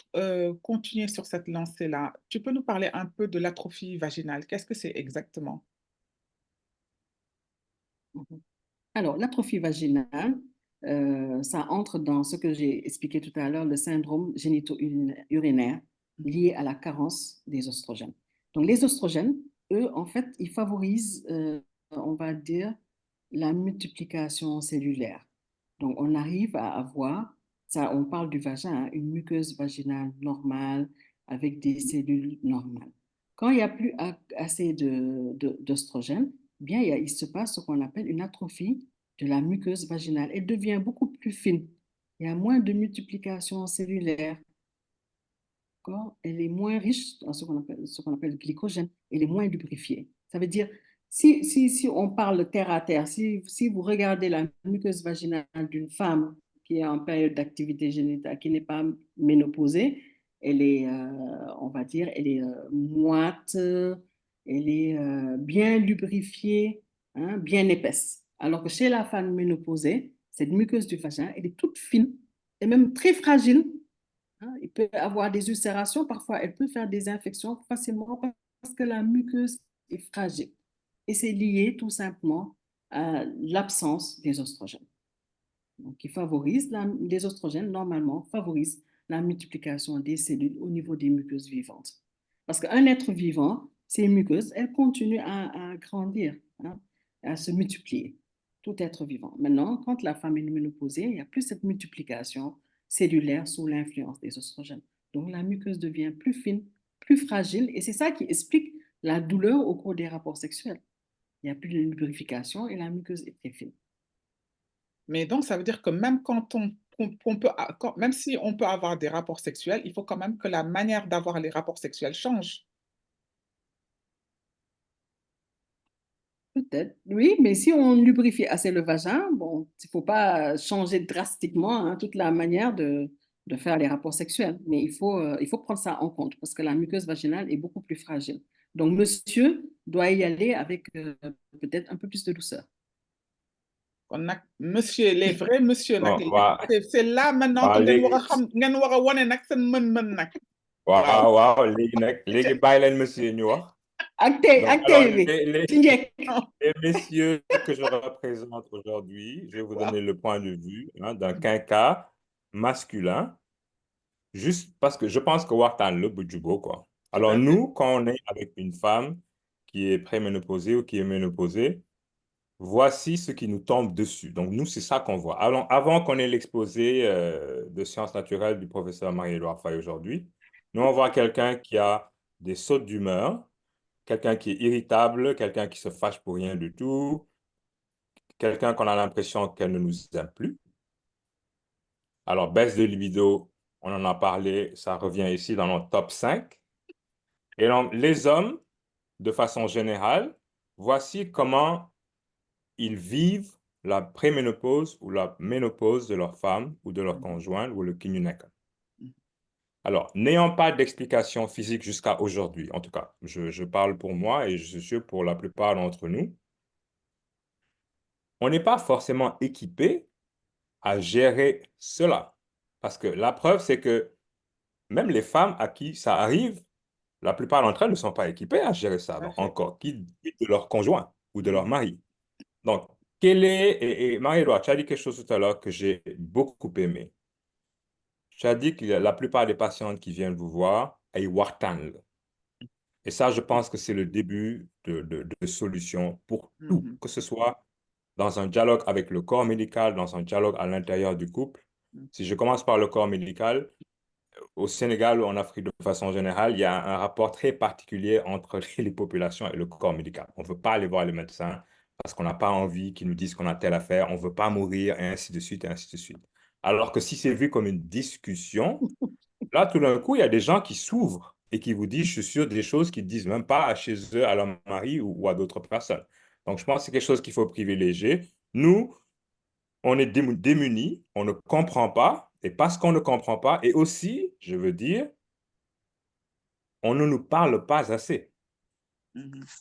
continuer sur cette lancée-là, tu peux nous parler un peu de l'atrophie vaginale. Qu'est-ce que c'est exactement? Mhm. Alors, l'atrophie vaginale, ça entre dans ce que j'ai expliqué tout à l'heure, le syndrome génito-urinaire lié à la carence des oestrogènes. Donc, les oestrogènes, eux, en fait, ils favorisent, on va dire, la multiplication cellulaire. Donc, on arrive à avoir, ça, on parle du vagin, hein, une muqueuse vaginale normale avec des cellules normales. Quand il n'y a plus assez d'oestrogènes, bien, il se passe ce qu'on appelle une atrophie de la muqueuse vaginale. Elle devient beaucoup plus fine. il y a moins de multiplication cellulaire. Elle est moins riche en ce qu'on appelle le glycogène, elle est moins lubrifiée. Ça veut dire, si on parle terre à terre, si vous regardez la muqueuse vaginale d'une femme qui est en période d'activité génitale, qui n'est pas ménopausée, elle est, on va dire, elle est moite, elle est bien lubrifiée, hein, bien épaisse. Alors que chez la femme ménopausée, cette muqueuse du vagin, elle est toute fine et même très fragile. Hein, il peut avoir des ulcérations, parfois elle peut faire des infections facilement parce que la muqueuse est fragile. Et c'est lié tout simplement à l'absence des oestrogènes. Donc, les oestrogènes, normalement, favorisent la multiplication des cellules au niveau des muqueuses vivantes. Parce qu'un être vivant, ces muqueuses, elles continuent à grandir, hein, à se multiplier. Tout être vivant. Maintenant, quand la femme est ménopausée, il n'y a plus cette multiplication cellulaire sous l'influence des oestrogènes. Donc, la muqueuse devient plus fine, plus fragile, et c'est ça qui explique la douleur au cours des rapports sexuels. Il n'y a plus de lubrification et la muqueuse est très fine. Mais donc, ça veut dire que même quand même si on peut avoir des rapports sexuels, il faut quand même que la manière d'avoir les rapports sexuels change. Peut-être, oui, mais si on lubrifie assez le vagin, bon, il ne faut pas changer drastiquement, hein, toute la manière de faire les rapports sexuels. Mais il faut prendre ça en compte parce que la muqueuse vaginale est beaucoup plus fragile. Donc, monsieur doit y aller avec peut-être un peu plus de douceur. Monsieur, les vrais monsieur, Bon, c'est là maintenant que ngeen war a wane nag seen mën-mën nag. waaw léegi bàyyi leen monsieur ñu wax. Donc, alors, les messieurs que je représente aujourd'hui, je vais vous donner le point de vue d'un quinquas masculin, juste parce que je pense que waxtaan la bu juboo quoi. Alors, nous, quand on est avec une femme qui est préménopausée ou qui est ménopausée, voici ce qui nous tombe dessus. Donc, nous, c'est ça qu'on voit. Alors, avant qu'on ait l'exposé de sciences naturelles du professeur Marie-Édouard Faye aujourd'hui, nous, on voit quelqu'un qui a des sautes d'humeur, quelqu'un qui est irritable, quelqu'un qui se fâche pour rien du tout, quelqu'un qu'on a l'impression qu'elle ne nous aime plus. Alors, baisse de libido, on en a parlé, ça revient ici dans notre top 5. Et donc, les hommes, de façon générale, voici comment ils vivent la préménopause ou la ménopause de leur femme ou de leur conjoint ou le kinyuneka. Alors, n'ayant pas d'explication physique jusqu'à aujourd'hui, en tout cas, je parle pour moi et je suis sûr pour la plupart d'entre nous, on n'est pas forcément équipé à gérer cela. Parce que la preuve, c'est que même les femmes à qui ça arrive, la plupart d'entre elles ne sont pas équipées à gérer ça. Donc, encore, qui de leur conjoint ou de leur mari. Donc, et Marie-Édouard, tu as dit quelque chose tout à l'heure que j'ai beaucoup aimé. Tu as dit que la plupart des patientes qui viennent vous voir, elles waxtaan la. Et ça, je pense que c'est le début de solution pour tout, que ce soit dans un dialogue avec le corps médical, dans un dialogue à l'intérieur du couple. Si je commence par le corps médical, au Sénégal ou en Afrique de façon générale, il y a un rapport très particulier entre les populations et le corps médical. On ne veut pas aller voir les médecins parce qu'on n'a pas envie qu'ils nous disent qu'on a telle affaire, on ne veut pas mourir, et ainsi de suite, et ainsi de suite. Alors que si c'est vu comme une discussion, là, tout d'un coup, il y a des gens qui s'ouvrent et qui vous disent, je suis sûr, des choses qu'ils ne disent même pas chez eux, à leur mari ou à d'autres personnes. Donc, je pense que c'est quelque chose qu'il faut privilégier. Nous, on est démunis, on ne comprend pas, et parce qu'on ne comprend pas, et aussi, je veux dire, on ne nous parle pas assez.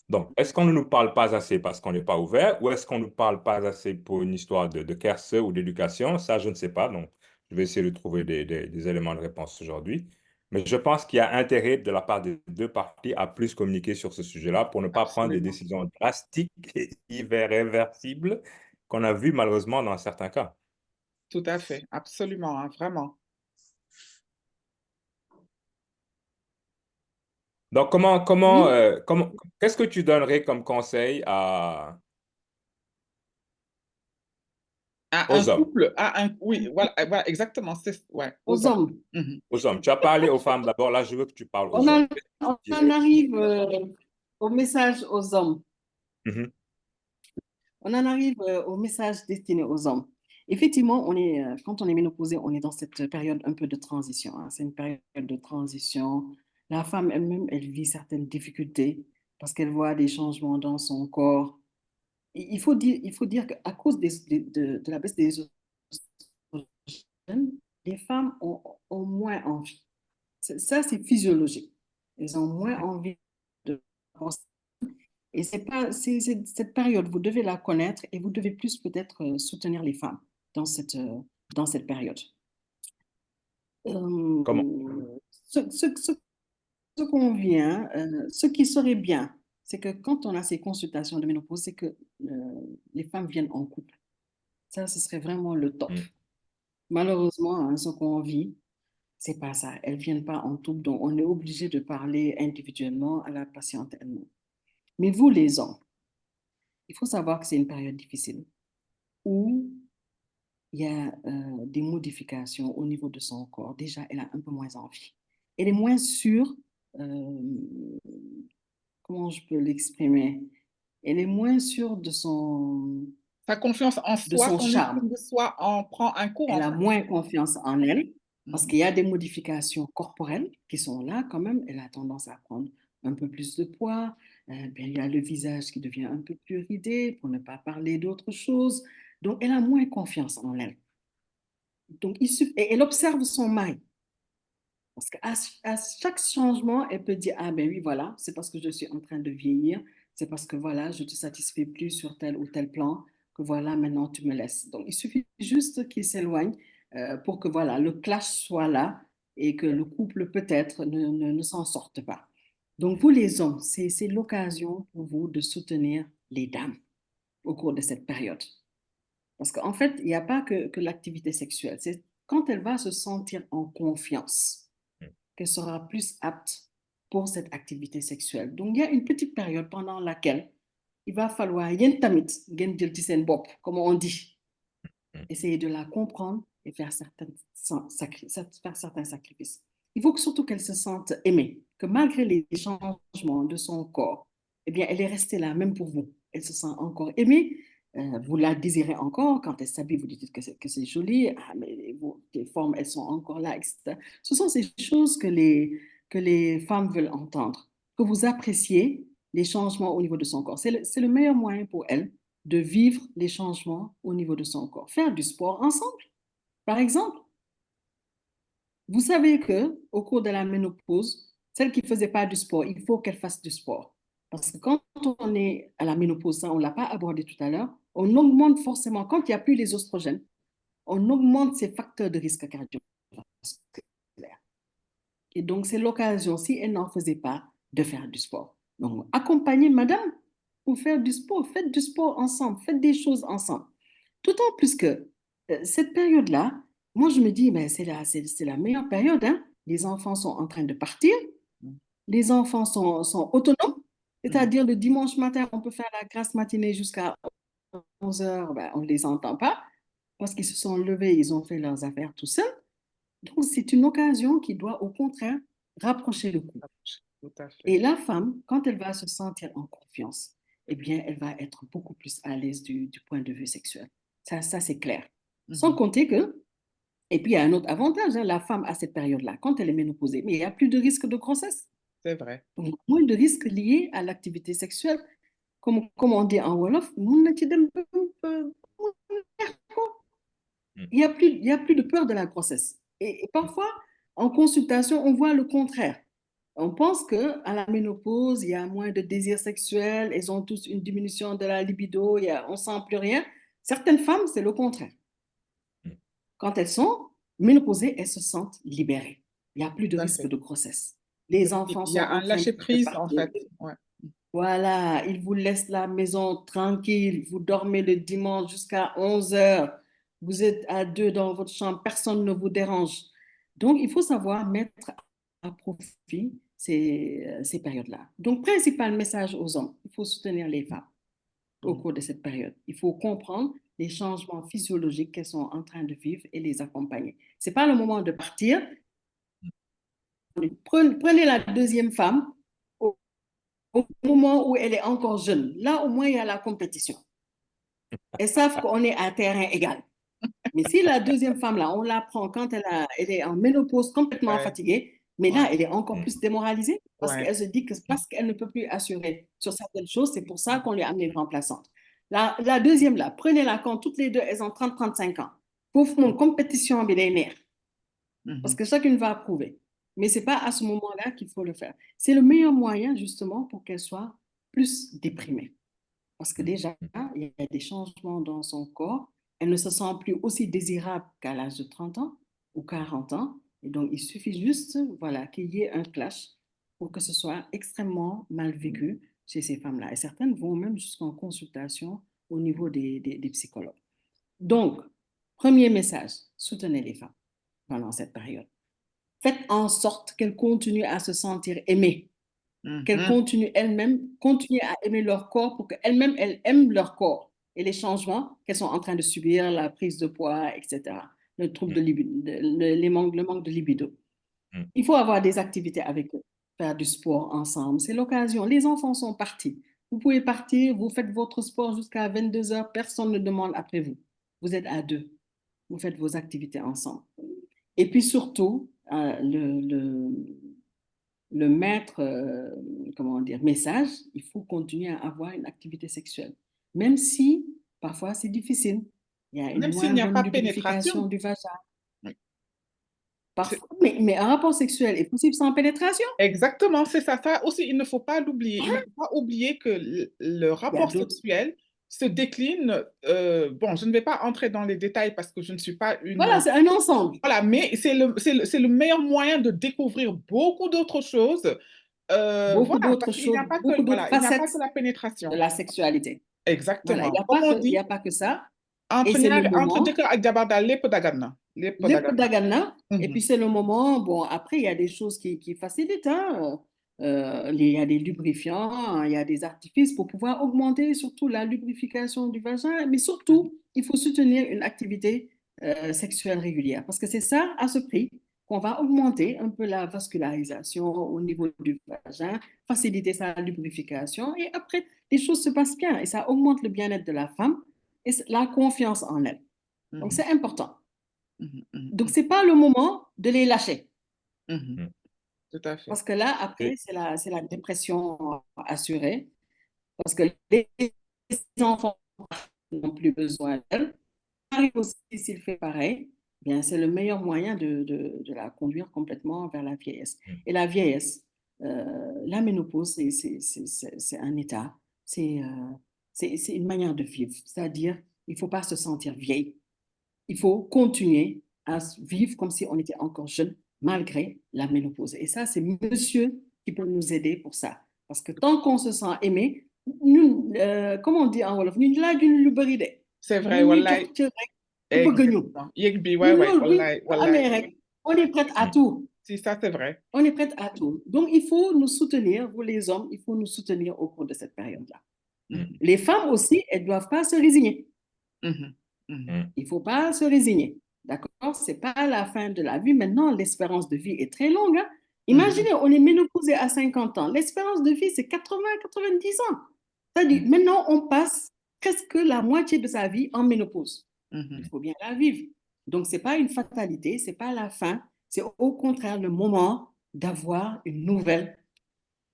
Donc, est-ce qu'on ne nous parle pas assez parce qu'on n'est pas ouvert, ou est-ce qu'on ne nous parle pas assez pour une histoire de kerse ou d'éducation? Ça, je ne sais pas. Donc, je vais essayer de trouver des éléments de réponse aujourd'hui. Mais je pense qu'il y a intérêt de la part des deux parties à plus communiquer sur ce sujet-là pour ne pas prendre des décisions drastiques et irréversibles qu'on a vues malheureusement dans certains cas. Tout à fait, absolument, hein, vraiment. Donc, qu'est-ce que tu donnerais comme conseil aux hommes? Couple, oui, voilà, exactement, ouais, aux hommes. Aux hommes. Tu as parlé aux femmes d'abord, là, je veux que tu parles aux hommes. On en arrive au message aux hommes. On en arrive au message destiné aux hommes. Effectivement, quand on est ménopausé, on est dans cette période un peu de transition, hein. C'est une période de transition. La femme elle-même, elle vit certaines difficultés parce qu'elle voit des changements dans son corps. Il faut dire qu'à cause de la baisse des oestrogènes, les femmes ont moins envie. Ça, c'est physiologique. Elles ont moins envie de penser. Et cette période, vous devez la connaître et vous devez plus peut-être soutenir les femmes dans cette période. Comment? Ce, ce, ce, ce qui serait bien, c'est que quand on a ces consultations de ménopause, c'est que les femmes viennent en couple. Ça, ce serait vraiment le top. Mm. Malheureusement, hein, ce qu'on vit, c'est pas ça. Elles viennent pas en couple, donc on est obligé de parler individuellement à la patiente elle-même. Mais vous, les hommes, il faut savoir que c'est une période difficile où il y a des modifications au niveau de son corps. Déjà, elle a un peu moins envie. Elle est moins sûre, euh, comment je peux l'exprimer? Elle est moins sûre Sa confiance en de soi, son son estime charme. de soi en prend un coup, en Elle a fait. moins confiance en elle parce Mhm. qu'il y a des modifications corporelles qui sont là quand même. Elle a tendance à prendre un peu plus de poids. Bien, il y a le visage qui devient un peu plus ridé, pour ne pas parler d'autre chose. Donc, elle a moins confiance en elle. Donc, et elle observe son mari. Parce qu'à chaque changement, elle peut dire, ah ben oui, voilà, c'est parce que je suis en train de vieillir, c'est parce que voilà, je ne te satisfais plus sur tel ou tel plan, que voilà, maintenant tu me laisses. Donc, il suffit juste qu'il s'éloigne pour que voilà, le clash soit là et que le couple peut-être ne s'en sorte pas. Donc, vous les hommes, c'est l'occasion pour vous de soutenir les dames au cours de cette période. Parce qu'en fait, il n'y a pas que l'activité sexuelle, c'est quand elle va se sentir en confiance qu'elle sera plus apte pour cette activité sexuelle. Donc, il y a une petite période pendant laquelle il va falloir yen tamit, gen jël ci seen bopp, comme on dit, Mm. essayer de la comprendre et faire certains sacrifices. Il faut que, surtout qu'elle se sente aimée, que malgré les changements de son corps, eh bien, elle est restée là, même pour vous. Elle se sent encore aimée. Vous la désirez encore. Quand elle s'habille, vous dites que c'est joli. Ah, mais les formes, elles sont encore là, etc. Ce sont ces choses que les femmes veulent entendre, que vous appréciez les changements au niveau de son corps. C'est le meilleur moyen pour elles de vivre les changements au niveau de son corps. Faire du sport ensemble, par exemple. Vous savez que au cours de la ménopause, celle qui ne faisait pas du sport, il faut qu'elle fasse du sport. Parce que quand on est à la ménopause, ça, on ne l'a pas abordé tout à l'heure, on augmente forcément, quand il n'y a plus les oestrogènes, on augmente ces facteurs de risque cardiovasculaire. Et donc, c'est l'occasion, si elle n'en faisait pas, de faire du sport. Donc, accompagnez madame pour faire du sport. Faites du sport ensemble, faites des choses ensemble. D'autant plus que cette période-là, moi, je me dis, ben, c'est la meilleure période, hein. Les enfants sont en train de partir, les enfants sont autonomes, c'est-à-dire le dimanche matin, on peut faire la grasse matinée jusqu'à 11 heures, ben, on ne les entend pas parce qu'ils se sont levés, ils ont fait leurs affaires tout seuls. Donc, c'est une occasion qui doit, au contraire, rapprocher le couple. Tout à fait. Et la femme, quand elle va se sentir en confiance, eh bien, elle va être beaucoup plus à l'aise du point de vue sexuel. Ça c'est clair. Sans compter que, et puis il y a un autre avantage, hein, la femme à cette période-là, quand elle est ménopausée, mais il n'y a plus de risque de grossesse. C'est vrai. Donc, moins de risques liés à l'activité sexuelle. Comme on dit en Wolof, Mm. il y a plus de peur de la grossesse. Et parfois, en consultation, on voit le contraire. On pense qu'à la ménopause, il y a moins de désir sexuel, elles ont tous une diminution de la libido, on ne sent plus rien. Certaines femmes, c'est le contraire. Mm. Quand elles sont ménopausées, elles se sentent libérées. Il n'y a plus de Tout à risque fait. de grossesse. Les Il enfants y sont a en un train de lâcher-prise, en partir. fait. Ouais. Voilà, ils vous laissent la maison tranquille. Vous dormez le dimanche jusqu'à 11 heures. Vous êtes à deux dans votre chambre, personne ne vous dérange. Donc, il faut savoir mettre à profit ces périodes-là. Donc, principal message aux hommes, il faut soutenir les femmes au cours de cette période. Il faut comprendre les changements physiologiques qu'elles sont en train de vivre et les accompagner. Ce n'est pas le moment de partir. Prenez la deuxième femme au moment où elle est encore jeune. Là, au moins, il y a la compétition. Elles savent qu'on est à terrain égal. Mais si la deuxième femme, là, on la prend quand elle est en ménopause complètement Ouais, fatiguée, mais là, ouais, elle est encore Mm. plus démoralisée parce ouais. qu'elle se dit que parce qu'elle ne peut plus assurer sur certaines choses, c'est pour ça qu'on lui a amené une remplaçante. La deuxième, là, prenez-la quand toutes les deux, elles ont 30-35 ans. Pauvre mon compétition millénaire, parce Mhm, que chacune va approuver. Mais ce n'est pas à ce moment-là qu'il faut le faire. C'est le meilleur moyen, justement, pour qu'elle soit plus déprimée. Parce que déjà, il y a des changements dans son corps. Elle ne se sent plus aussi désirable qu'à l'âge de 30 ans ou 40 ans. Et donc, il suffit juste voilà, qu'il y ait un clash pour que ce soit extrêmement mal vécu chez ces femmes-là. Et certaines vont même jusqu'en consultation au niveau des psychologues. Donc, premier message, soutenez les femmes pendant cette période. Faites en sorte qu'elles continuent à se sentir aimées, qu'elles mhm, continuent elles-mêmes, continuer à aimer leur corps pour qu'elles-mêmes, elles aiment leur corps et les changements qu'elles sont en train de subir, la prise de poids, etc., le trouble de libido, le manque de libido. Mm. Il faut avoir des activités avec eux, faire du sport ensemble. C'est l'occasion. Les enfants sont partis. Vous pouvez partir, vous faites votre sport jusqu'à 22 heures, personne ne demande après vous. Vous êtes à deux. Vous faites vos activités ensemble. Et puis surtout, le maître, comment dire, message, il faut continuer à avoir une activité sexuelle. Même si parfois c'est difficile. Il y a une Même s'il moins n'y a bonne pas lubrification pénétration. du vagin. Oui. Parfois, mais un rapport sexuel est possible sans pénétration. Exactement, c'est ça. Ça aussi, il ne faut pas l'oublier. Il ne faut pas oublier que le Il y a rapport d'autres. sexuel se décline. Bon, je ne vais pas entrer dans les détails parce que je ne suis pas Voilà, une. c'est un ensemble. Voilà, mais c'est le meilleur moyen de découvrir beaucoup d'autres choses. Beaucoup Voilà, d'autres parce qu'il n'y choses, a pas beaucoup que, d'autres voilà, il n'y a pas que facettes la de pénétration. la sexualité. Voilà, Exactement. Comme on il y dit, a pas que ça. Et entre c'est le ñaari entre moment, jëkkër ak jabar daal lépp dagan na. Lépp lépp dagan na. dagan na. Et Mhm. puis c'est le moment, bon, après, il y a des choses qui facilitent, hein. Il y a des lubrifiants, il y a des artifices pour pouvoir augmenter surtout la lubrification du vagin, mais surtout, il faut soutenir une activité sexuelle régulière parce que c'est ça, à ce prix, qu'on va augmenter un peu la vascularisation au niveau du vagin, faciliter sa lubrification et après, les choses se passent bien et ça augmente le bien-être de la femme et la confiance en elle. Donc, Mhm. c'est important. Mhm. Donc, Mhm. ce n'est pas le moment de les lâcher. Mhm. Mm. Tout à fait. Parce que là, après, Et, c'est la dépression assurée. Parce que les enfants n'ont plus besoin d'elle. Marie aussi, s'il fait pareil, bien, c'est le meilleur moyen de la conduire complètement vers la vieillesse. mm. Et la vieillesse, la ménopause, c'est un état, c'est une manière de vivre. C'est-à-dire, il ne faut pas se sentir vieille. Il faut continuer à vivre comme si on était encore jeune malgré la ménopause. Et ça, c'est monsieur qui peut nous aider pour ça. Parce que tant qu'on se sent aimé, nous, comment on dit en Wolof, nous laaj lu bëri de. C'est vrai, Ñun ñuy jox wallaay. cër rek ku bëgg ñu. Exactement. Yëg bi, ouais, Ñun ouais, loolu buñ wallaay, ko wallaay. amee rek, on est prête à Mm. tout. Si, ça, c'est vrai. On est prête à tout. Donc, il faut nous soutenir, vous les hommes, il faut nous soutenir au cours de cette période-là. Mhm. Les femmes aussi, elles ne doivent pas se résigner. Mhm. Mhm. Mm. Il ne faut pas se résigner. D'accord? Ce n'est pas la fin de la vie. Maintenant, l'espérance de vie est très longue, hein? Imaginez, on est ménopausé à 50 ans. L'espérance de vie, c'est 80-90 ans. C'est-à-dire, Mhm. maintenant, on passe presque la moitié de sa vie en ménopause. Il Mhm. faut bien la vivre. Donc, ce n'est pas une fatalité, ce n'est pas la fin. C'est au contraire le moment d'avoir une Une nouvelle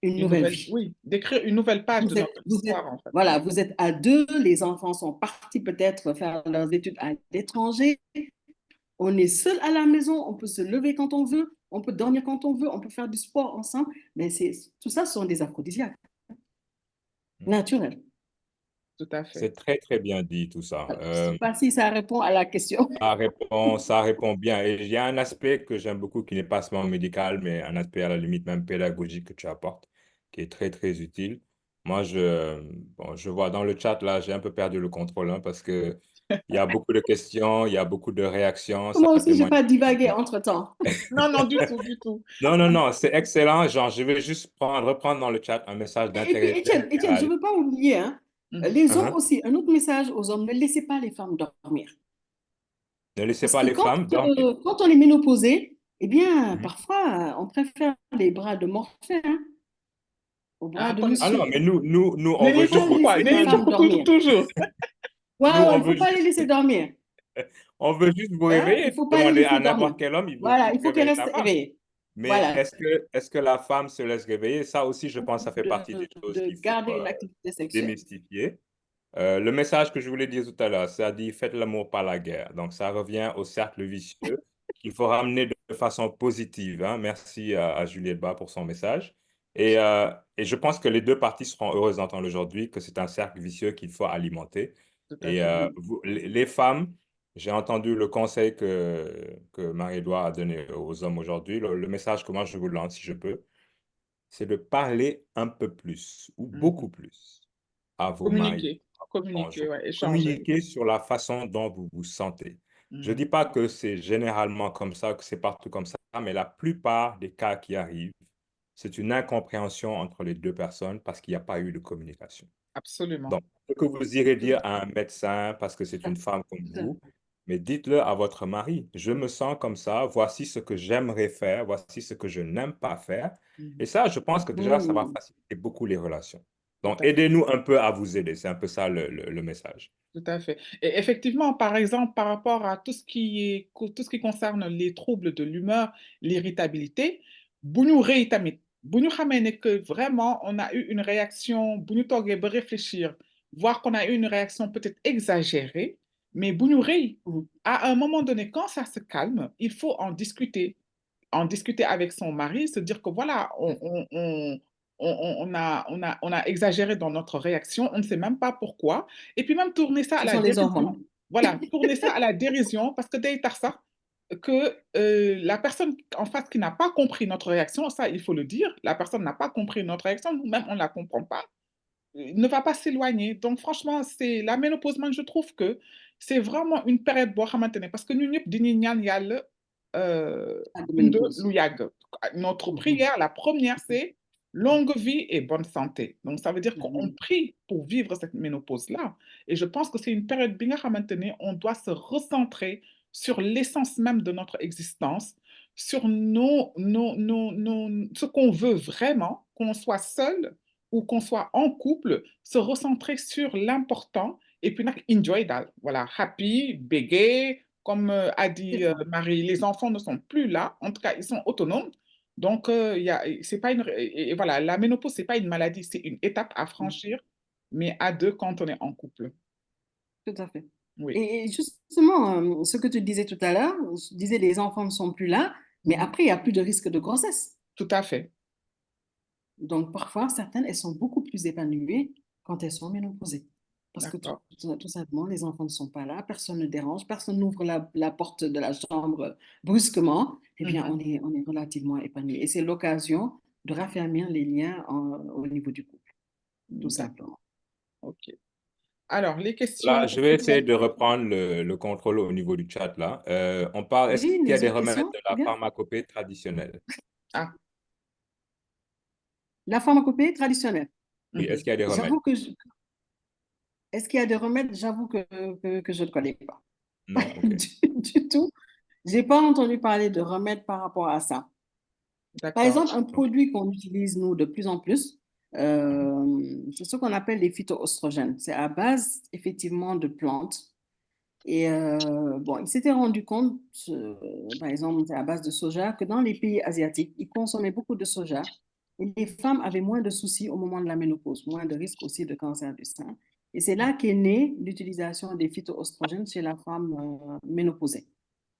nouvelle, vie. oui, d'écrire une nouvelle page de notre histoire, en fait. Voilà, vous êtes à deux, les enfants sont partis peut-être faire leurs études à l'étranger. On est seul à la maison, on peut se lever quand on veut, on peut dormir quand on veut, on peut faire du sport ensemble. Mais tout ça sont des aphrodisiaques naturels. Tout à fait. C'est très, très bien dit tout ça. Je ne sais pas si ça répond à la question. Ça répond bien. Et il y a un aspect que j'aime beaucoup qui n'est pas seulement médical, mais un aspect à la limite même pédagogique que tu apportes, qui est très, très utile. Moi, bon, je vois dans le chat, là, j'ai un peu perdu le contrôle hein, parce que il y a beaucoup de questions, il y a beaucoup de réactions, ça Moi aussi, je n'ai témoigne. pas divagué entre-temps. Non, non, du tout, du tout. Non, non, non, c'est excellent. Genre, je vais juste reprendre dans le chat un message Et puis, d'intérêt Étienne, je ne général. veux pas oublier, hein, Mhm. les hommes Uhum. aussi, un autre message aux hommes, ne laissez pas les femmes dormir. Ne laissez Parce pas que les femmes dormir. quand on est ménopausé, eh bien, Mhm. parfois, on préfère les bras de Morphée, hein, aux bras Ah, de Ah non, monsieur. mais nous, Il on Nenni veut ne faut juste pas topp vos quoi, laisser les nenni témoignages. femmes topp dormir. toujours. Nous, Ouais, il on ne faut veut pas les juste. laisser dormir. On veut juste vous Hein? Il réveiller. ne faut pas les Demander à laisser dormir. n'importe quel homme, il veut Voilà, juste il faut qu'ils réveiller restent sa femme. éveillés. Mais Voilà, est-ce que la femme se laisse réveiller? Ça aussi, je pense, ça fait partie des choses de qu'il faut garder une activité sexuelle. démystifier. Le message que je voulais dire tout à l'heure, ça dit faites l'amour, pas la guerre. Donc, ça revient au cercle vicieux qu'il faut ramener de façon positive, hein. Merci à Juliette Bas pour son message. Et je pense que les deux parties seront heureuses d'entendre aujourd'hui que c'est un cercle vicieux qu'il faut alimenter. Tout à Et fait. les femmes, j'ai entendu le conseil que Marie-Édouard a donné aux hommes aujourd'hui. Le message que moi je vous lance, si je peux, c'est de parler un peu plus ou Mhm. beaucoup plus à vos maris. Communiquer, communiquer, Bonjour. ouais, échanger. Communiquez sur la façon dont vous vous sentez. Je ne dis Mhm. pas que c'est généralement comme ça, que c'est partout comme ça, mais la plupart des cas qui arrivent, c'est une incompréhension entre les deux personnes parce qu'il n'y a pas eu de communication. Absolument. Donc, ce que vous irez dire à un médecin parce que c'est Tout une femme comme à vous, mais dites-le à votre mari. Je me sens comme ça, voici ce que j'aimerais faire, voici ce que je n'aime pas faire. Et Mhm. ça, je pense que déjà, ça va Mm. faciliter beaucoup les relations. Tout Donc, à fait. aidez-nous un peu à vous aider. C'est un peu ça le message. Tout à fait. Et effectivement, par exemple, par rapport à tout ce qui concerne les troubles de l'humeur, l'irritabilité, bu ñu rëy tamit, bu ñu xamee ne que vraiment on a eu une réaction, bu ñu toogee ba réfléchir, voir qu'on a eu une réaction peut-être exagérée, mais bu ñu rëy, Mm. à un moment donné, quand ça se calme, il faut en discuter avec son mari, se dire que voilà, on a exagéré dans notre réaction, on ne sait même pas pourquoi, et puis même tourner ça à Ce la sont les dérision. hormones. Voilà, tourner ça à la dérision, parce que day tax ça, que la personne en face qui n'a pas compris notre réaction, ça, il faut le dire, la personne n'a pas compris notre réaction, nous-mêmes, on ne la comprend pas, ne va pas s'éloigner. Donc, franchement, c'est la ménopause, man, je trouve que c'est vraiment une période boo xamante ne parce que ñun ñëpp dañuy ñaan yàlla Pas de dund ménopause. lu yàgg. Notre Mhm. prière, la première, c'est longue vie et bonne santé. Donc, ça veut dire qu'on Mhm. prie pour vivre cette ménopause-là. Et je pense que c'est une période bi nga xamante ne on doit se recentrer sur l'essence même de notre existence, sur ce qu'on veut vraiment, qu'on soit seul ou qu'on soit en couple, se recentrer sur l'important et puis enjoy that. Voilà, happy, bégué, comme a C'est dit ça. Marie, les enfants ne sont plus là, en tout cas, ils sont autonomes. Donc, c'est pas une, et voilà, la ménopause, c'est pas une maladie, c'est une étape à Mm. franchir, mais à deux quand on est en couple. Tout à fait. Oui. Et justement, ce que tu disais tout à l'heure, tu disais les enfants ne sont plus là, mais Mhm. après, il n'y a plus de risque de grossesse. Tout à fait. Donc, parfois, certaines, elles sont beaucoup plus épanouies quand elles sont ménopausées. Parce que D'accord. tout simplement, les enfants ne sont pas là, personne ne dérange, personne n'ouvre la porte de la chambre brusquement. Eh bien, Mhm. on est relativement épanoui. Et c'est l'occasion de raffermir les liens au niveau du couple, tout D'accord. simplement. OK. Alors, les Là, questions je vais essayer suivantes. de reprendre le contrôle au niveau du chat là. On parle, est-ce qu'il Oui, y a les des autres remèdes questions, de c'est la bien. pharmacopée traditionnelle? Ah, La pharmacopée traditionnelle. Oui, est-ce mhm. qu'il y a des remèdes? J'avoue que est-ce qu'il y a des remèdes? J'avoue que je ne connais pas. Non? OK. Du tout. J'ai pas entendu parler de remèdes par rapport à ça. Par D'accord. exemple, un OK. produit qu'on utilise, nous, de plus en plus, Mhm. c'est ce qu'on appelle les phytoestrogènes. C'est à base, effectivement, de plantes. Et bon, il s'était rendu compte, par exemple, c'est à base de soja, que dans les pays asiatiques, ils consommaient beaucoup de soja. Et les femmes avaient moins de soucis au moment de la ménopause, moins de risques aussi de cancer du sein. Et c'est là qu'est née l'utilisation des phytoestrogènes chez la femme ménopausée.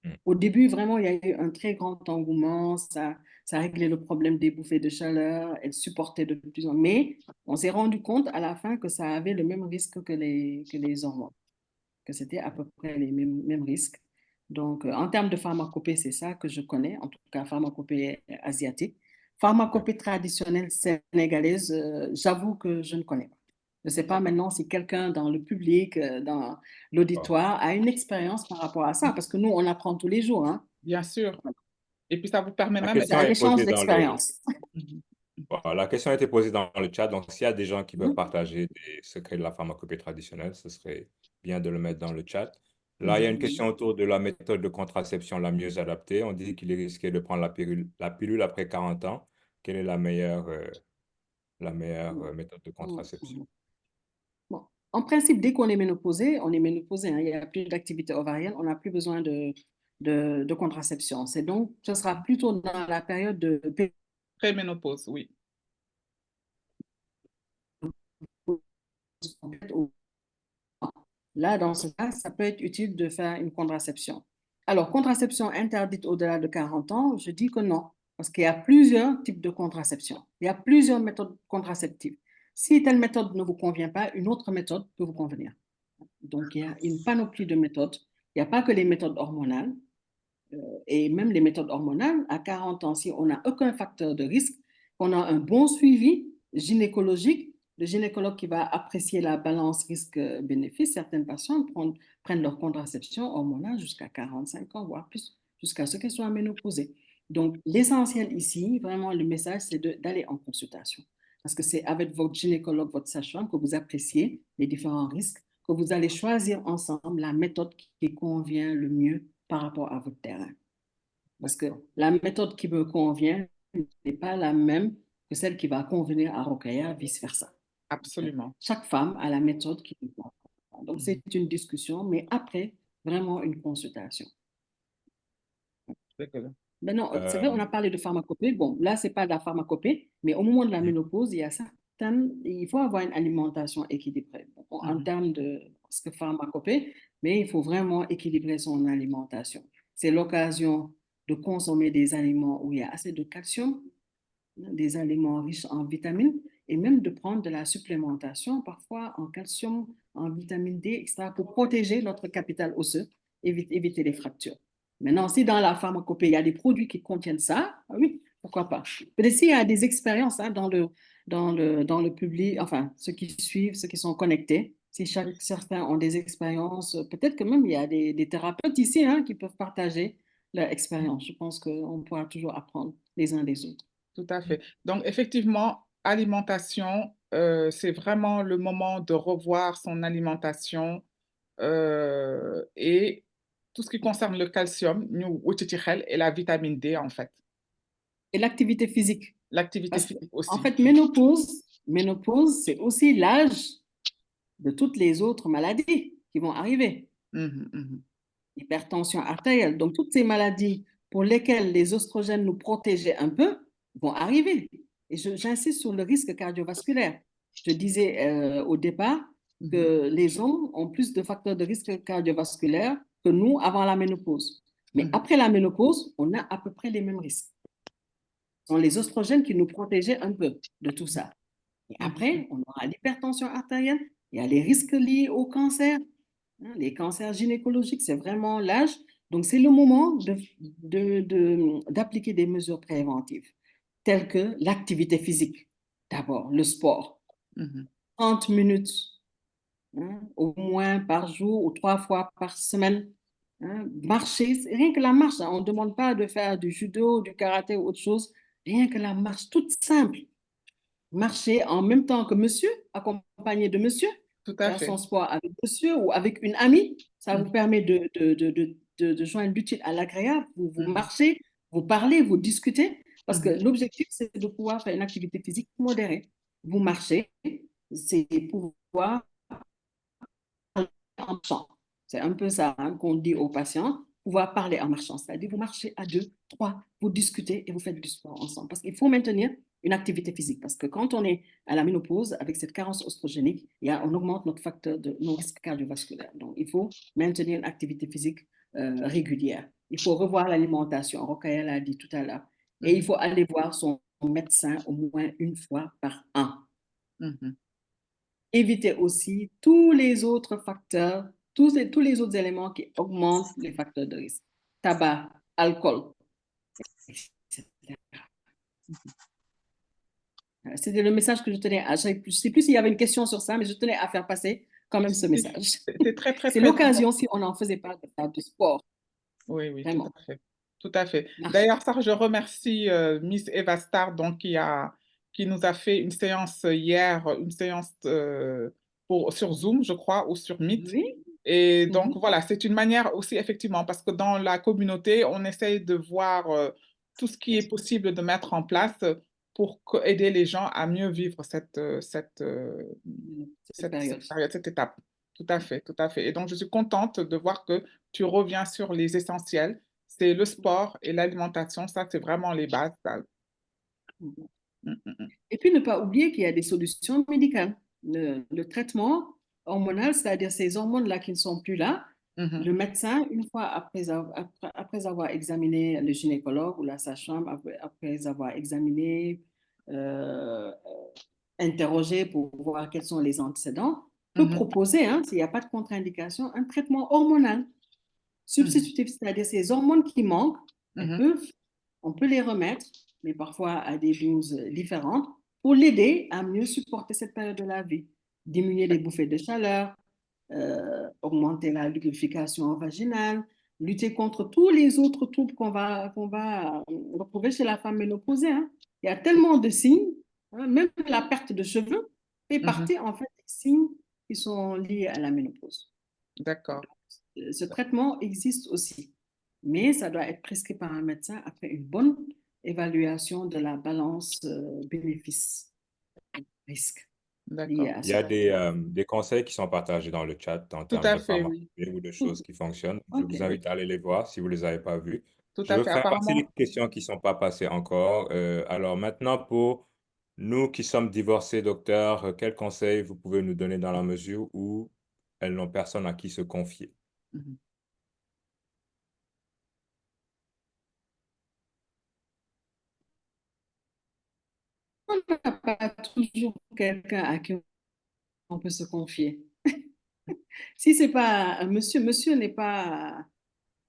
Mhm. Au début, vraiment, il y a eu un très grand engouement. Ça réglait le problème des bouffées de chaleur. Elle supportait de plus en plus. Mais on s'est rendu compte à la fin que ça avait le même risque que les hormones, que c'était à peu près les mêmes risques. Donc, en termes de pharmacopée, c'est ça que je connais, en tout cas pharmacopée asiatique. Pharmacopée traditionnelle sénégalaise, j'avoue que je ne connais pas. Je ne sais pas D'accord. maintenant si quelqu'un dans le public, dans Bon. l'auditoire, a une expérience par rapport à ça, parce que nous, on apprend tous les jours, hein. Bien sûr. Et puis, ça vous permet La même question C'est est l'échange posée dans le, d'expérience. Mhm. Voilà, la question a été posée dans le chat. Donc, s'il y a des gens qui veulent Mhm. partager des secrets de la pharmacopée traditionnelle, ce serait bien de le mettre dans le chat. Là, il y a une Mhm. question autour de la méthode de contraception la mieux adaptée. On dit qu'il est risqué de prendre la pilule après 40 ans. Quelle est la meilleure Mhm. méthode de contraception? Mhm. Bon. En principe, dès qu'on est ménopausé, on est ménopausé, hein, il n'y a plus d'activité ovarienne, on n'a plus besoin de contraception. C'est donc, ce sera plutôt dans la période de Préménopause, oui. Là, dans ce cas, ça peut être utile de faire une contraception. Alors, contraception interdite au-delà de 40 ans, je dis que non, parce qu'il y a plusieurs types de contraception. Il y a plusieurs méthodes contraceptives. Si telle méthode ne vous convient pas, une autre méthode peut vous convenir. Donc, il y a une panoplie de méthodes. Il n'y a pas que les méthodes hormonales. Et même les méthodes hormonales, à 40 ans, si on n'a aucun facteur de risque, on a un bon suivi gynécologique, le gynécologue qui va apprécier la balance risque-bénéfice, certaines patients prennent leur contraception hormonale jusqu'à 45 ans, voire plus, jusqu'à ce qu'elles soient ménopausées. Donc, l'essentiel ici, vraiment, le message, c'est d'aller en consultation. Parce que c'est avec votre gynécologue, votre sage-femme, que vous appréciez les différents risques, que vous allez choisir ensemble la méthode qui convient le mieux par rapport à votre terrain. Parce que la méthode qui me convient n'est pas la même que celle qui va convenir à Rokhaya, vice-versa. Absolument. Chaque femme a la méthode qui lui convient. Donc, c'est une discussion, mais après, vraiment une consultation. Maintenant, c'est vrai, on a parlé de pharmacopée. Bon, là, ce n'est pas de la pharmacopée, mais au moment de la ménopause, il faut avoir une alimentation équilibrée. Bon, en termes de pharmacopée, mais il faut vraiment équilibrer son alimentation. C'est l'occasion de consommer des aliments où il y a assez de calcium, des aliments riches en vitamines, et même de prendre de la supplémentation, parfois en calcium, en vitamine D, etc., pour protéger notre capital osseux, éviter les fractures. Maintenant, si dans la pharmacopée, il y a des produits qui contiennent ça, oui, pourquoi pas. Peut-être s'il y a des expériences hein, dans le public, enfin, ceux qui suivent, ceux qui sont connectés, si certains ont des expériences, peut-être que même il y a des thérapeutes ici hein, qui peuvent partager leur expérience. Je pense qu'on pourra toujours apprendre les uns des autres. Tout à fait. Donc, effectivement, alimentation, c'est vraiment le moment de revoir son alimentation et tout ce qui concerne le calcium, nous, et la vitamine D, en fait. Et l'activité physique. L'activité Parce que, physique aussi. en fait, ménopause, c'est aussi l'âge de toutes les autres maladies qui vont arriver. Hypertension artérielle. Donc, toutes ces maladies pour lesquelles les oestrogènes nous protégeaient un peu vont arriver. Et j'insiste sur le risque cardiovasculaire. Je disais au départ que les hommes ont plus de facteurs de risque cardiovasculaire que nous avant la ménopause. Mais après la ménopause, on a à peu près les mêmes risques. Ce sont les oestrogènes qui nous protégeaient un peu de tout ça. Et après, on aura l'hypertension artérielle, il y a les risques liés au cancer, hein, les cancers gynécologiques, c'est vraiment l'âge. Donc, c'est le moment d'appliquer des mesures préventives, telles que l'activité physique. D'abord, le sport. 30 minutes, hein, au moins par jour ou 3 fois par semaine. Hein, marcher, rien que la marche, hein, on ne demande pas de faire du judo, du karaté ou autre chose, rien que la marche toute simple. Marcher en même temps que monsieur, accompagné de monsieur, tout à faire fait. son sport avec monsieur ou avec une amie, ça vous permet de joindre l'utile à l'agréable. Vous marchez, vous parlez, vous discutez, parce que l'objectif, c'est de pouvoir faire une activité physique modérée. Vous marchez, c'est pouvoir parler en marchant. C'est un peu ça hein, qu'on dit aux patients, pouvoir parler en marchant. C'est-à-dire, vous marchez à 2, 3, vous discutez et vous faites du sport ensemble. Parce qu'il faut maintenir une activité physique. Parce que quand on est à la ménopause, avec cette carence oestrogénique, on augmente notre facteur de nos risques cardiovasculaires. Donc, il faut maintenir une activité physique régulière. Il faut revoir l'alimentation. Rokhaya l'a dit tout à l'heure. Et il faut aller voir son médecin au moins une fois par an. Éviter aussi tous les autres facteurs, tous les autres éléments qui augmentent les facteurs de risque. Tabac, alcool, etc. C'était le message que je tenais à... Je ne sais plus s'il y avait une question sur ça, mais je tenais à faire passer quand même ce message. C'est très, très, c'est très l'occasion, si on n'en faisait pas, de faire du sport. Oui, oui, Vraiment. tout à fait. Tout à fait. Merci. D'ailleurs, ça, je remercie Miss Eva Star, donc, qui nous a fait une séance hier, une séance sur Zoom, je crois, ou sur Meet. Oui. Et donc, voilà, c'est une manière aussi, effectivement, parce que dans la communauté, on essaye de voir tout ce qui est possible de mettre en place pour aider les gens à mieux vivre Cette période. cette période, cette étape. Tout à fait, tout à fait. Et donc, je suis contente de voir que tu reviens sur les essentiels. C'est le sport et l'alimentation, ça, c'est vraiment les bases. Ça. Mhm. Mm, mm, mm. Et puis, ne pas oublier qu'il y a des solutions médicales. Le traitement hormonal, c'est-à-dire ces hormones-là qui ne sont plus là, Mhm, le médecin, une fois après avoir examiné le gynécologue ou la sage-femme, après avoir examiné, euh, interrogé pour voir quels sont les antécédents, peut mhm, proposer, hein, s'il n'y a pas de contre-indication, un traitement hormonal mhm, substitutif, c'est-à-dire ces hormones qui manquent, mhm. on peut les remettre, mais parfois à des doses différentes, pour l'aider à mieux supporter cette période de la vie, diminuer les bouffées de chaleur, augmenter la lubrification vaginale, lutter contre tous les autres troubles qu'on va retrouver chez la femme ménopausée. Hein. Il y a tellement de signes, hein, même la perte de cheveux fait Mhm. partie en fait des signes qui sont liés à la ménopause. D'accord, Ce traitement existe aussi, mais ça doit être prescrit par un médecin après une bonne évaluation de la balance bénéfice-risque liée d'accord. à Il y ce a traitement. des conseils qui sont partagés dans le chat en Tout termes à de fait, pharmacie oui. ou de Mm. choses qui fonctionnent. Je OK, vous invite à aller les voir si vous ne les avez pas vus. Tout Je à veux fait. faire passer les Apparemment, questions qui ne sont pas passées encore. Alors maintenant, pour nous qui sommes divorcés, docteur, quels conseils vous pouvez nous donner dans la mesure où elles n'ont personne à qui se confier? mhm. on n'a pas toujours quelqu'un à qui on peut se confier. Si c'est pas un monsieur, monsieur n'est pas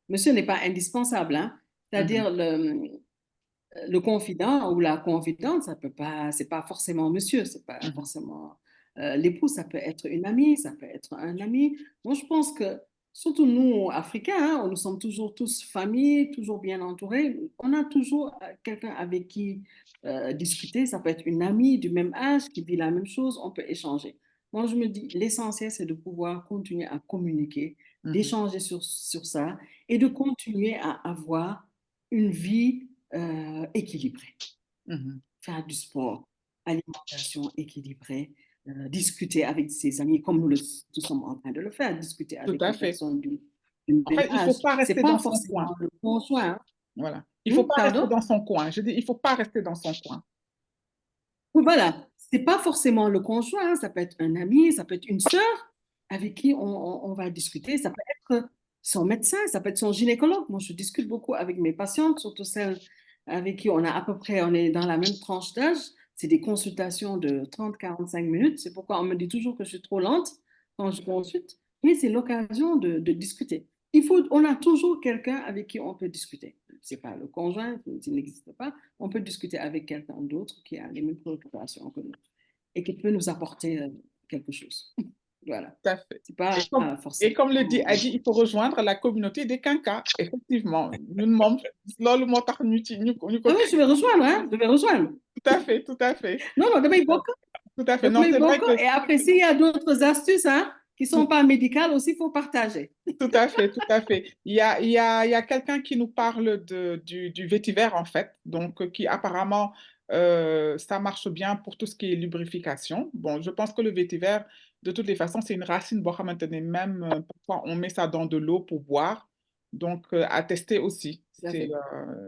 indispensable, hein. Mhm, C'est-à-dire le confident ou la confidente, ça peut pas, c'est pas forcément monsieur, c'est pas mhm, forcément l'époux, ça peut être une amie, ça peut être un ami. Moi, je pense que surtout nous, Africains, hein, nous sommes toujours tous famille, toujours bien entourés. On a toujours quelqu'un avec qui discuter. Ça peut être une amie du même âge qui vit la même chose. On peut échanger. Moi, je me dis, l'essentiel, c'est de pouvoir continuer à communiquer, mhm, d'échanger sur ça et de continuer à avoir une vie équilibrée. mhm. Faire du sport, alimentation équilibrée, discuter avec ses amis comme nous sommes en train de le faire, discuter Tout avec à des fait. personnes du En même fait, il ne faut âge. pas C'est rester pas dans son forcément coin. le conjoint. Hein. Voilà. Il ne faut pas rester Pardon? dans son coin. Je dis, il ne faut pas rester dans son coin. Oui, voilà. C'est pas forcément le conjoint. Hein. Ça peut être un ami, ça peut être une sœur avec qui on va discuter. Ça peut être son médecin, ça peut être son gynécologue. Moi, je discute beaucoup avec mes patientes, surtout celles avec qui on a à peu près, on est dans la même tranche d'âge. C'est des consultations de 30-45 minutes. C'est pourquoi on me dit toujours que je suis trop lente quand je consulte. Mais c'est l'occasion de discuter. On a toujours quelqu'un avec qui on peut discuter. C'est pas le conjoint, s'il n'existe pas. On peut discuter avec quelqu'un d'autre qui a les mêmes préoccupations que nous et qui peut nous apporter quelque chose. Voilà. Tout à fait. C'est pas Et forcément. comme le dit Adi, il faut rejoindre la communauté des quinquas. Effectivement, ñun moom loolu moo tax ñu ko Ah oui, je vais rejoindre, hein? Je vais rejoindre. tout à fait, tout à fait, Non, non, damay bokk. tout à fait. Non, Damay c'est vrai bokk. que Et après, s'il y a d'autres astuces hein, qui ne sont tout, pas médicales aussi, il faut partager. tout à fait, tout à fait. Il y a quelqu'un qui nous parle du vétiver, en fait, donc qui apparemment, ça marche bien pour tout ce qui est lubrification. Bon, je pense que le vétiver, de toutes les façons, c'est une racine. Bon, maintenant, même parfois, on met ça dans de l'eau pour boire. Donc, à tester aussi, Tout à fait.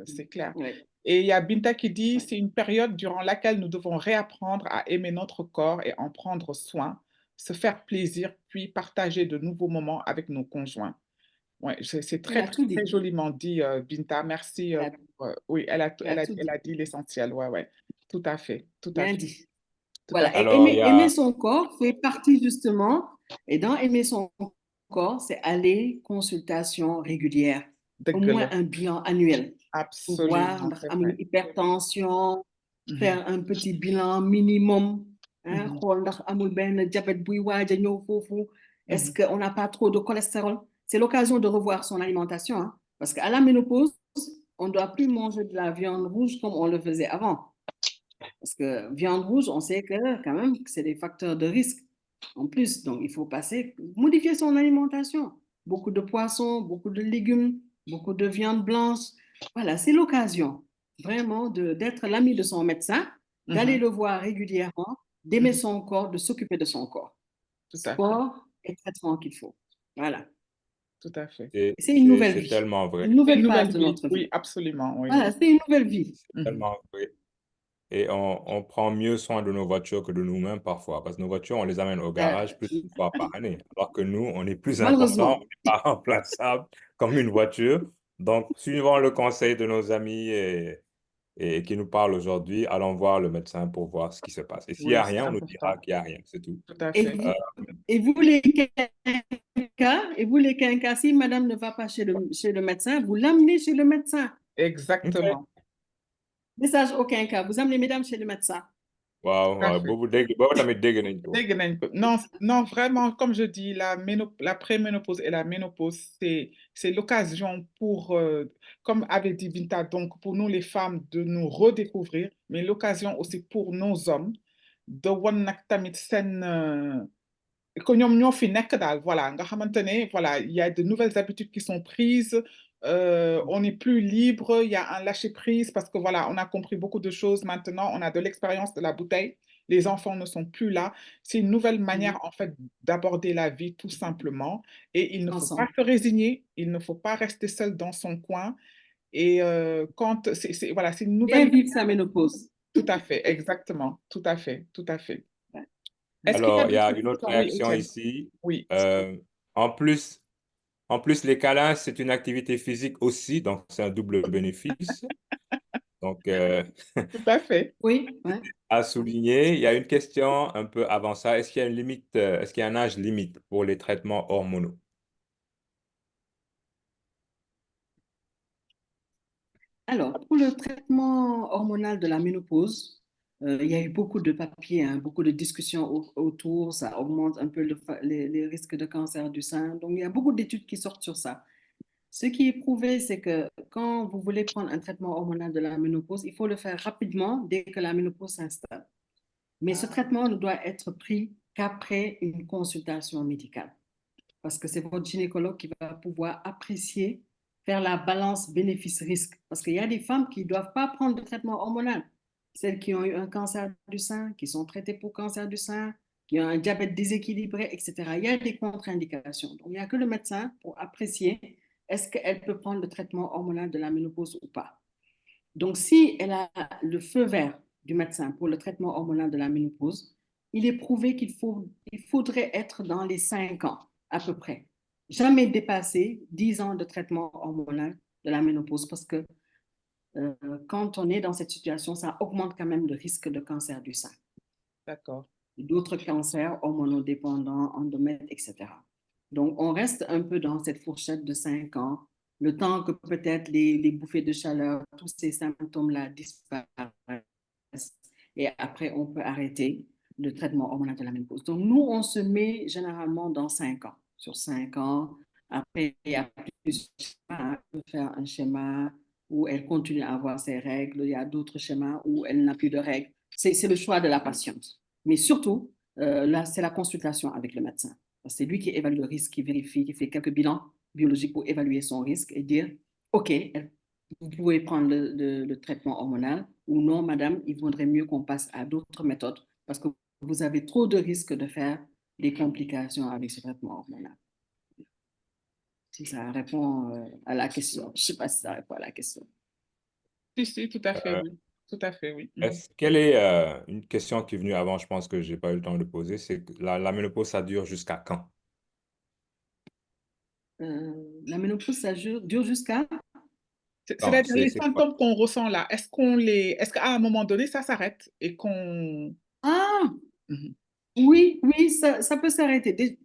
c'est clair. Oui. Et il y a Binta qui dit, c'est une période durant laquelle nous devons réapprendre à aimer notre corps et en prendre soin, se faire plaisir, puis partager de nouveaux moments avec nos conjoints. Ouais, c'est Elle très, a très, tout très dit. joliment dit, Binta. Merci. Elle a, Oui, elle a tout elle dit. a dit l'essentiel. Ouais, ouais. Tout à fait. Tout à Bien fait. dit. Tout à Voilà. fait. Et Alors, il y aimer a son corps fait partie justement, et dans aimer son corps, c'est aller consultation régulière, au Dëgg moins la. un bilan annuel pour voir Absolument, ndax c'est amuñu vrai. hypertension, Mhm, faire un petit bilan minimum, hein, mhm, xool ndax amul benn diabète buy waaj a ñëw foofu, est-ce mhm, qu'on n'a pas trop de cholestérol? C'est l'occasion de revoir son alimentation, hein, parce qu'à la ménopause, on ne doit plus manger de la viande rouge comme on le faisait avant. Parce que viande rouge, on sait que quand même, c'est des facteurs de risque en plus. Donc, il faut modifier son alimentation. Beaucoup de poissons, beaucoup de légumes, beaucoup de viande blanche. Voilà, c'est l'occasion vraiment d'être l'ami de son médecin d'aller le voir régulièrement, d'aimer son corps, de s'occuper de son corps. Tout à fait, Sport et traitement qu'il faut. Voilà. tout à fait. Et C'est une nouvelle c'est vie, tellement vrai. une C'est nouvelle une phase nouvelle de vie, notre oui, vie. absolument, oui. Voilà, c'est une nouvelle vie. Mhm. Tellement vrai. Et on prend mieux soin de nos voitures que de nous-mêmes parfois, parce que nos voitures, on les amène au Euh, garage plus d'une fois par année, alors que nous, on est plus important, on malheureusement, n'est pas remplaçable comme une voiture. Donc, suivant le conseil de nos amis et qui nous parlent aujourd'hui, allons voir le médecin pour voir ce qui se passe. Et s'il n'y Oui, a c'est rien, on nous dira important, qu'il n'y a rien, c'est tout. tout à et fait. vous, et vous les quinquas, si madame ne va pas chez le médecin, vous l'amenez chez le médecin. OK. Exactement. Message au quinquas, vous amenez mesdames chez le médecin. Waaw Tout à waaw fait. boobu tamit dégg nañ ko. Dégg nañ ko. Non, non, vraiment, comme je dis, la préménopause et la ménopause, c'est l'occasion pour, comme avait dit Binta, donc pour nous les femmes de nous redécouvrir, mais l'occasion aussi pour nos hommes de wan nag tamit seen que ñoom ñoo fi nekk daal voilà nga xamante ne voilà il y a de nouvelles habitudes qui sont prises, on est plus libre, il y a un lâcher prise parce que voilà on a compris beaucoup de choses maintenant, on a de l'expérience de la bouteille, les enfants ne sont plus là, c'est une nouvelle manière en fait d'aborder la vie tout simplement et il ne faut pas Ensemble. se résigner, il ne faut pas rester seul dans son coin et quand voilà c'est une Bien nouvelle vivre sa ménopause. tout à fait exactement tout à fait tout à fait. Ouais. Est-ce qu'il y a Alors, il y a d'autres une autre questions? Oui, réaction Étienne. ici. Oui. Euh, en plus, En plus, les câlins, c'est une activité physique aussi, donc c'est un double bénéfice. Donc, Tout à fait. Oui, ouais. à souligner, il y a une question un peu avant ça. Est-ce qu'il y a une limite, est-ce qu'il y a un âge limite pour les traitements hormonaux? Alors, pour le traitement hormonal de la ménopause, il y a eu beaucoup de papiers, hein, beaucoup de discussions autour. Ça augmente un peu les risques de cancer du sein. Donc, il y a beaucoup d'études qui sortent sur ça. Ce qui est prouvé, c'est que quand vous voulez prendre un traitement hormonal de la ménopause, il faut le faire rapidement dès que la ménopause s'installe. Mais ce Ah, traitement ne doit être pris qu'après une consultation médicale, parce que c'est votre gynécologue qui va pouvoir apprécier, faire la balance bénéfice-risque. Parce qu'il y a des femmes qui ne doivent pas prendre de traitement hormonal. Celles qui ont eu un cancer du sein, qui sont traitées pour cancer du sein, qui ont un diabète déséquilibré, etc. Il y a des contre-indications. Donc, il n'y a que le médecin pour apprécier est-ce qu'elle peut prendre le traitement hormonal de la ménopause ou pas. Donc, si elle a le feu vert du médecin pour le traitement hormonal de la ménopause, il est prouvé il faudrait être dans les 5 ans à peu près. Jamais dépasser 10 ans de traitement hormonal de la ménopause parce que euh, quand on est dans cette situation, ça augmente quand même le risque de cancer du sein, d'accord. d'autres cancers hormonodépendants, endomètres, etc. Donc, on reste un peu dans cette fourchette de 5 ans, le temps que peut-être les bouffées de chaleur, tous ces symptômes-là disparaissent. Et après, on peut arrêter le traitement hormonal de la ménopause. Donc, nous, on se met généralement dans 5 ans. Sur 5 ans, après, il y a plusieurs schémas. On peut faire un schéma où elle continue à avoir ses règles. Il y a d'autres schémas où elle n'a plus de règles. C'est le choix de la patiente. Mais surtout, là, c'est la consultation avec le médecin. C'est lui qui évalue le risque, qui vérifie, qui fait quelques bilans biologiques pour évaluer son risque et dire, OK, vous pouvez prendre le traitement hormonal ou non, madame, il vaudrait mieux qu'on passe à d'autres méthodes parce que vous avez trop de risques de faire des complications avec ce traitement hormonal. Si ça répond à la question. Je ne sais pas si ça répond à la question. Si, tout à fait, oui. Tout à fait, oui. Mhm. Quelle est une question qui est venue avant, je pense que j'ai pas eu le temps de poser, c'est que la ménopause, ça dure jusqu'à quand? La ménopause, ça dure jusqu'à... Non, C'est-à-dire les c'est quoi? symptômes qu'on ressent là, est-ce qu'à un moment donné, ça s'arrête et qu'on... Ah, Mhm. oui, oui, ça peut s'arrêter.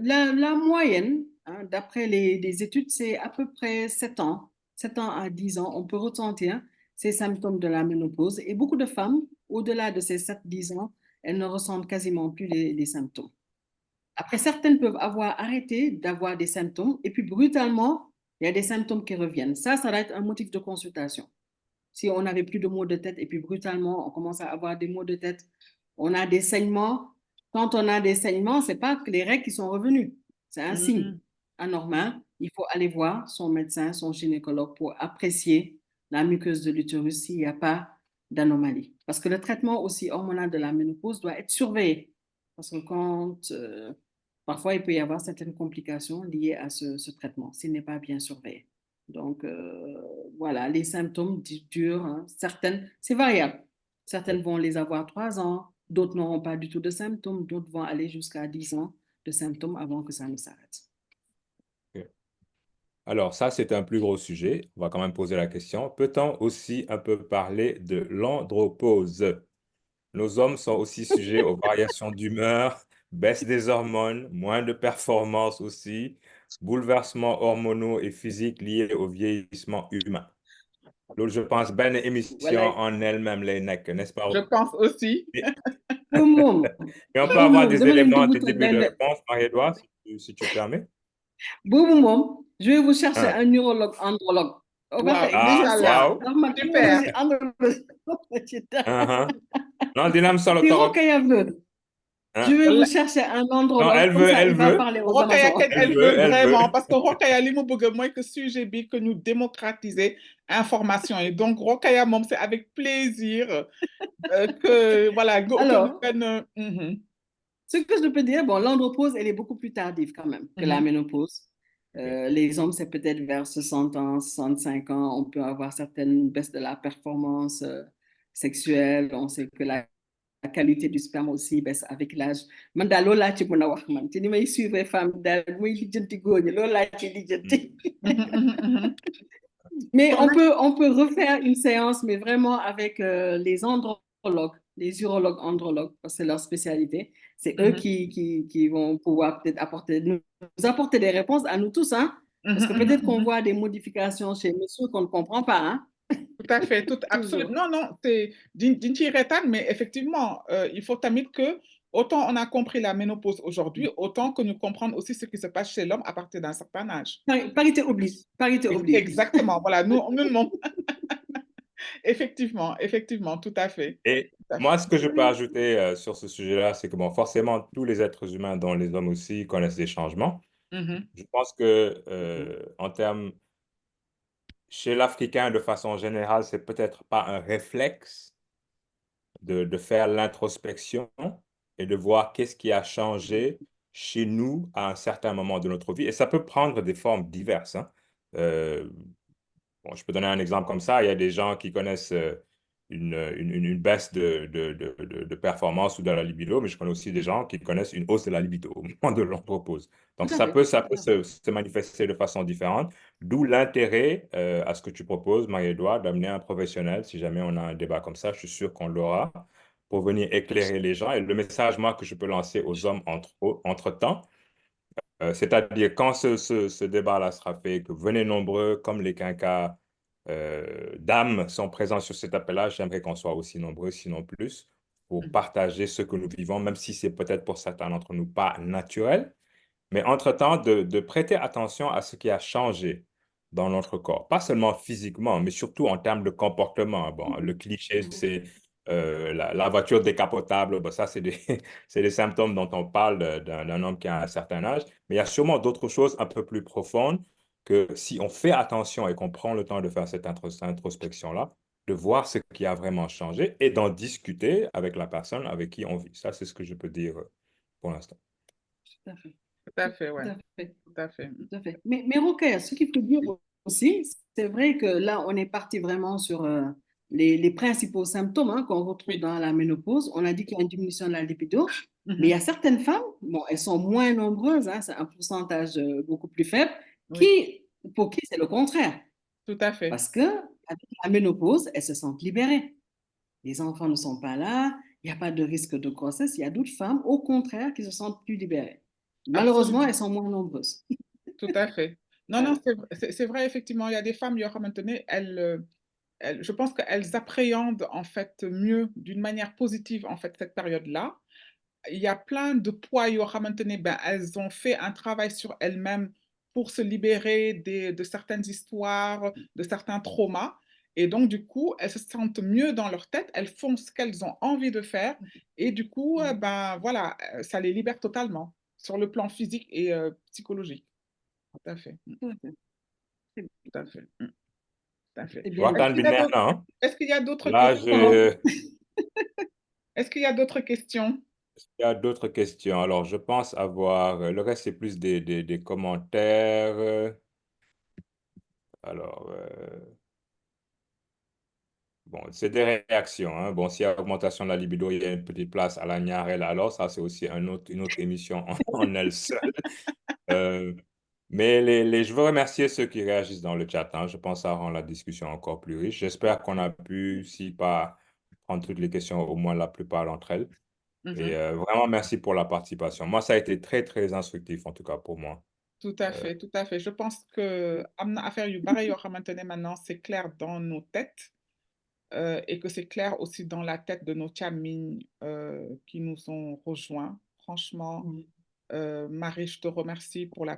La moyenne, hein, d'après les études, c'est à peu près 7 ans. 7 ans à 10 ans, on peut ressentir ces symptômes de la ménopause. Et beaucoup de femmes, au-delà de ces 7 10 ans, elles ne ressentent quasiment plus les symptômes. Après, certaines peuvent avoir arrêté d'avoir des symptômes et puis brutalement, il y a des symptômes qui reviennent. Ça va être un motif de consultation. Si on n'avait plus de maux de tête et puis brutalement, on commence à avoir des maux de tête, on a des saignements. Quand on a des saignements, ce n'est pas que les règles qui sont revenues. C'est un signe Mhm. anormal. Il faut aller voir son médecin, son gynécologue pour apprécier la muqueuse de l'utérus s'il n'y a pas d'anomalies. Parce que le traitement aussi hormonal de la ménopause doit être surveillé. Parce que parfois, il peut y avoir certaines complications liées à ce traitement s'il n'est pas bien surveillé. Donc, voilà, les symptômes durent, hein, c'est variable. Certaines vont les avoir 3 ans, d'autres n'auront pas du tout de symptômes, d'autres vont aller jusqu'à 10 ans de symptômes avant que ça ne s'arrête. Ok. Alors, ça, c'est un plus gros sujet. On va quand même poser la question. Peut-on aussi un peu parler de l'andropause? Nos hommes sont aussi sujets aux variations d'humeur, baisse des hormones, moins de performance aussi, bouleversements hormonaux et physiques liés au vieillissement humain. Donc, je pense, ben émission Voilà, en elle-même, les necks, n'est-ce pas? Je pense aussi. Et, boum, boum, et on peut boum, avoir boum, des dama leen di éléments de wutal début de benn réponse, Marie-Edouard, si tu permets. boobu moom je vais vous chercher Hein. un neurologue andrologue. Waaw, Ah, Inch'Allah. waaw. ndax man Super. neurologie andrologie ci dara. Uh-huh. Non, dina am solo Si torop. Rokhaya veut, je Hein. vais vous Walla- chercher un Non, andrologue, elle comme veut, ça elle il va veut, parler aux Rokhaya Amazones. kañ elle elle veut, veut elle veut. vraiment parce que Rokhaya li mu bëgg mooy que sujet bi que ñu démocratiser information yi donc Rokhaya moom c'est avec plaisir que voilà nga utal ñu Alors, benn. ce que je peux dire, bon, l'andropause, elle est beaucoup plus tardive quand même que la ménopause. Ok. Les hommes, c'est peut-être vers 60 ans, 65 ans, on peut avoir certaines baisses de la performance sexuelle. On sait que la qualité du sperme aussi baisse avec l'âge. Man daal loolu laa ci mën a wax man ci ni may suivre femme daal muy lijjanti góor ñi loolu laa ci lijjanti. Mais on peut refaire une séance, mais vraiment avec les andrologues, les urologues andrologues, parce que c'est leur spécialité. C'est eux qui vont pouvoir peut-être nous apporter des réponses à nous tous, hein? Parce que peut-être qu'on voit des modifications chez monsieur qu'on ne comprend pas, hein? Tout à fait, tout, Toujours. absolument. Non, non, c'est d'une ci reetaan, mais effectivement, il faut tamit que, autant on a compris la ménopause aujourd'hui, autant que nous comprendre aussi ce qui se passe chez l'homme à partir d'un certain âge. Parité oblige. Parité oblige. Exactement, voilà, nous non. Effectivement, tout à fait. Et Tout à moi, fait. ce que je peux ajouter sur ce sujet-là, c'est que bon, forcément, tous les êtres humains, dont les hommes aussi, connaissent des changements. Mhm, Je pense que en termes, chez l'Africain, de façon générale, c'est peut-être pas un réflexe de faire l'introspection et de voir qu'est-ce qui a changé chez nous à un certain moment de notre vie. Et ça peut prendre des formes diverses. Hein. Euh, Bon, je peux donner un exemple comme ça. Il y a des gens qui connaissent une baisse de performance ou de la libido, mais je connais aussi des gens qui connaissent une hausse de la libido au moment de l'andropause. Donc, Tout à ça fait. peut, ça peut se manifester de façon différente, d'où l'intérêt à ce que tu proposes, Marie-Edouard, d'amener un professionnel. Si jamais on a un débat comme ça, je suis sûr qu'on l'aura pour venir éclairer les gens. Et le message, moi, que je peux lancer aux hommes entre-temps, c'est-à-dire, quand ce débat-là sera fait, que venez nombreux, comme les quinquas d'âmes sont présents sur cet appel-là, j'aimerais qu'on soit aussi nombreux, sinon plus, pour partager ce que nous vivons, même si c'est peut-être pour certains d'entre nous pas naturel. Mais entre-temps, de prêter attention à ce qui a changé dans notre corps. Pas seulement physiquement, mais surtout en termes de comportement. Bon, le cliché, c'est la voiture décapotable. Bon, ça, c'est c'est des symptômes dont on parle d'un homme qui a un certain âge. Mais il y a sûrement d'autres choses un peu plus profondes que si on fait attention et qu'on prend le temps de faire cette introspection-là, de voir ce qui a vraiment changé et d'en discuter avec la personne avec qui on vit. Ça, c'est ce que je peux dire pour l'instant. Tout à fait. tout à fait, Tout ouais, à fait. tout à fait. Tout à fait. Mais Rokhaya, ce qu'il faut dire aussi, c'est vrai que là, on est parti vraiment sur les principaux symptômes hein, qu'on retrouve Oui. dans la ménopause. On a dit qu'il y a une diminution de la libido, Mhm. mais il y a certaines femmes, bon, elles sont moins nombreuses, hein, c'est un pourcentage beaucoup plus faible, Oui, pour qui c'est le contraire. tout à fait. Parce que avec la ménopause, elles se sentent libérées. Les enfants ne sont pas là, il n'y a pas de risque de grossesse. Il y a d'autres femmes, au contraire, qui se sentent plus libérées. Malheureusement, Absolument. elles sont moins nombreuses. Tout à fait. Non, non, Voilà. c'est vrai, effectivement, il y a des femmes, maintenant, je pense qu'elles appréhendent en fait mieux, d'une manière positive, en fait, cette période-là. Il y a plein de poids, maintenant, ben, elles ont fait un travail sur elles-mêmes pour se libérer de certaines histoires, de certains traumas. Et donc, du coup, elles se sentent mieux dans leur tête, elles font ce qu'elles ont envie de faire. Et du coup, ben, voilà, ça les libère totalement sur le plan physique et psychologique. Tout à fait. Tout à fait. Tout à fait. Tout tout à fait. C'est bien. waxtaan bi neex na, hein? Est-ce qu'il y a d'autres Là, questions? Est-ce qu'il y a d'autres questions? il y a d'autres questions. Alors, je pense avoir, le reste, c'est plus des commentaires. Alors, bon, c'est des réactions, hein. Bon, s'il y a augmentation de la libido, il y a une petite place à la Niarelle, alors ça, c'est aussi une autre émission en elle seule. Euh, mais je veux remercier ceux qui réagissent dans le chat, hein. Je pense que ça rend la discussion encore plus riche. J'espère qu'on a pu, si pas prendre toutes les questions, au moins la plupart d'entre elles. Et Mhm. vraiment, merci pour la participation. Moi, ça a été très, très instructif, en tout cas pour moi. Tout à Euh, fait, tout à fait. Je pense que am na affaire yu bare yoo xamante ne maintenant c'est clair dans nos têtes et que c'est clair aussi dans la tête de nos càmmiñ qui nous ont rejoints. Franchement, Mhm. Marie, je te remercie pour la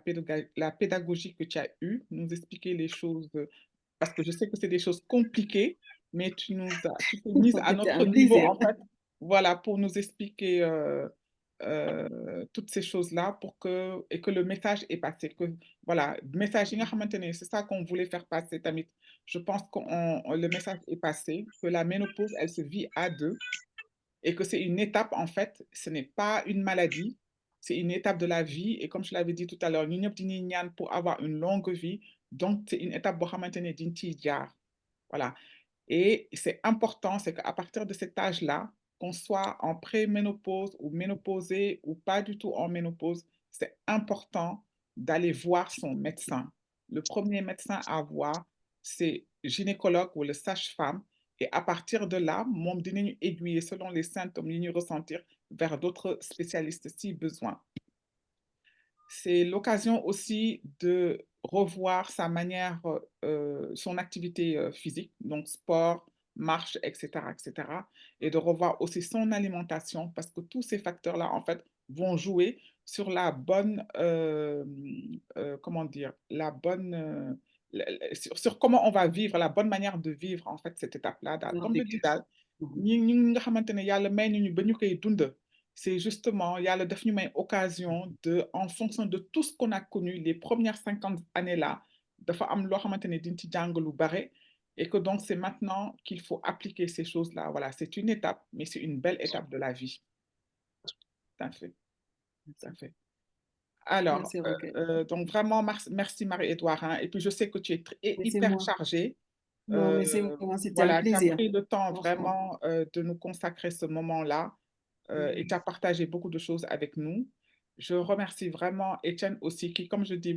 pédagogie que tu as eue, nous expliquer les choses, parce que je sais que c'est des choses compliquées, mais tu t'es mise à C'était notre un niveau, plaisir. en fait, voilà, pour nous expliquer toutes ces choses-là et que le message est passé. Que, voilà, message, yi nga xamante ne c'est ça qu'on voulait faire passer, tamit. Je pense que le message est passé, que la ménopause, elle se vit à deux et que c'est une étape, en fait, ce n'est pas une maladie, c'est une étape de la vie. Et comme je l'avais dit tout à l'heure, ñun ñëpp dañuy ñaan pour avoir une longue vie. Donc, c'est une étape boo xamante ne diñ ciy jaar. Voilà. Et c'est important, c'est qu'à partir de cet âge-là, qu'on soit en préménopause ou ménopausé ou pas du tout en ménopause, c'est important d'aller voir son médecin. Le premier médecin à voir, c'est gynécologue ou le sage-femme. Et à partir de là, moom dinañu aiguiller selon les symptômes yi ñu ressentir vers d'autres spécialistes si besoin. C'est l'occasion aussi de revoir sa manière, son activité physique, donc sport, marche, etc., etc., et de revoir aussi son alimentation parce que tous ces facteurs-là, en fait, vont jouer sur la bonne, comment dire, la bonne, sur comment on va vivre, la bonne manière de vivre, en fait, cette étape-là. Leur Comme je dis, vécu. Mhm. ñi nga xamante ne yàlla may nañu ba ñu koy dund. C'est justement, yàlla daf ñu may occasion de, en fonction de tout ce qu'on a connu les premières 50 années-là, dafa am loo xamante ne diñ ci jàng lu bare et que donc c'est maintenant qu'il faut appliquer ces choses-là. Voilà, c'est une étape, mais c'est une belle étape de la vie. Tout à fait, tout à fait. Alors, Merci, Roquette. donc vraiment, merci Marie-Édouard, hein. Et puis je sais que tu es Mais c'est hyper moi. chargée. Non, mais c'est moi, c'était un Voilà, tu as plaisir, pris le temps franchement. vraiment de nous consacrer ce moment-là et tu Mhm. as partagé beaucoup de choses avec nous. Je remercie vraiment Étienne aussi, qui, comme je dis,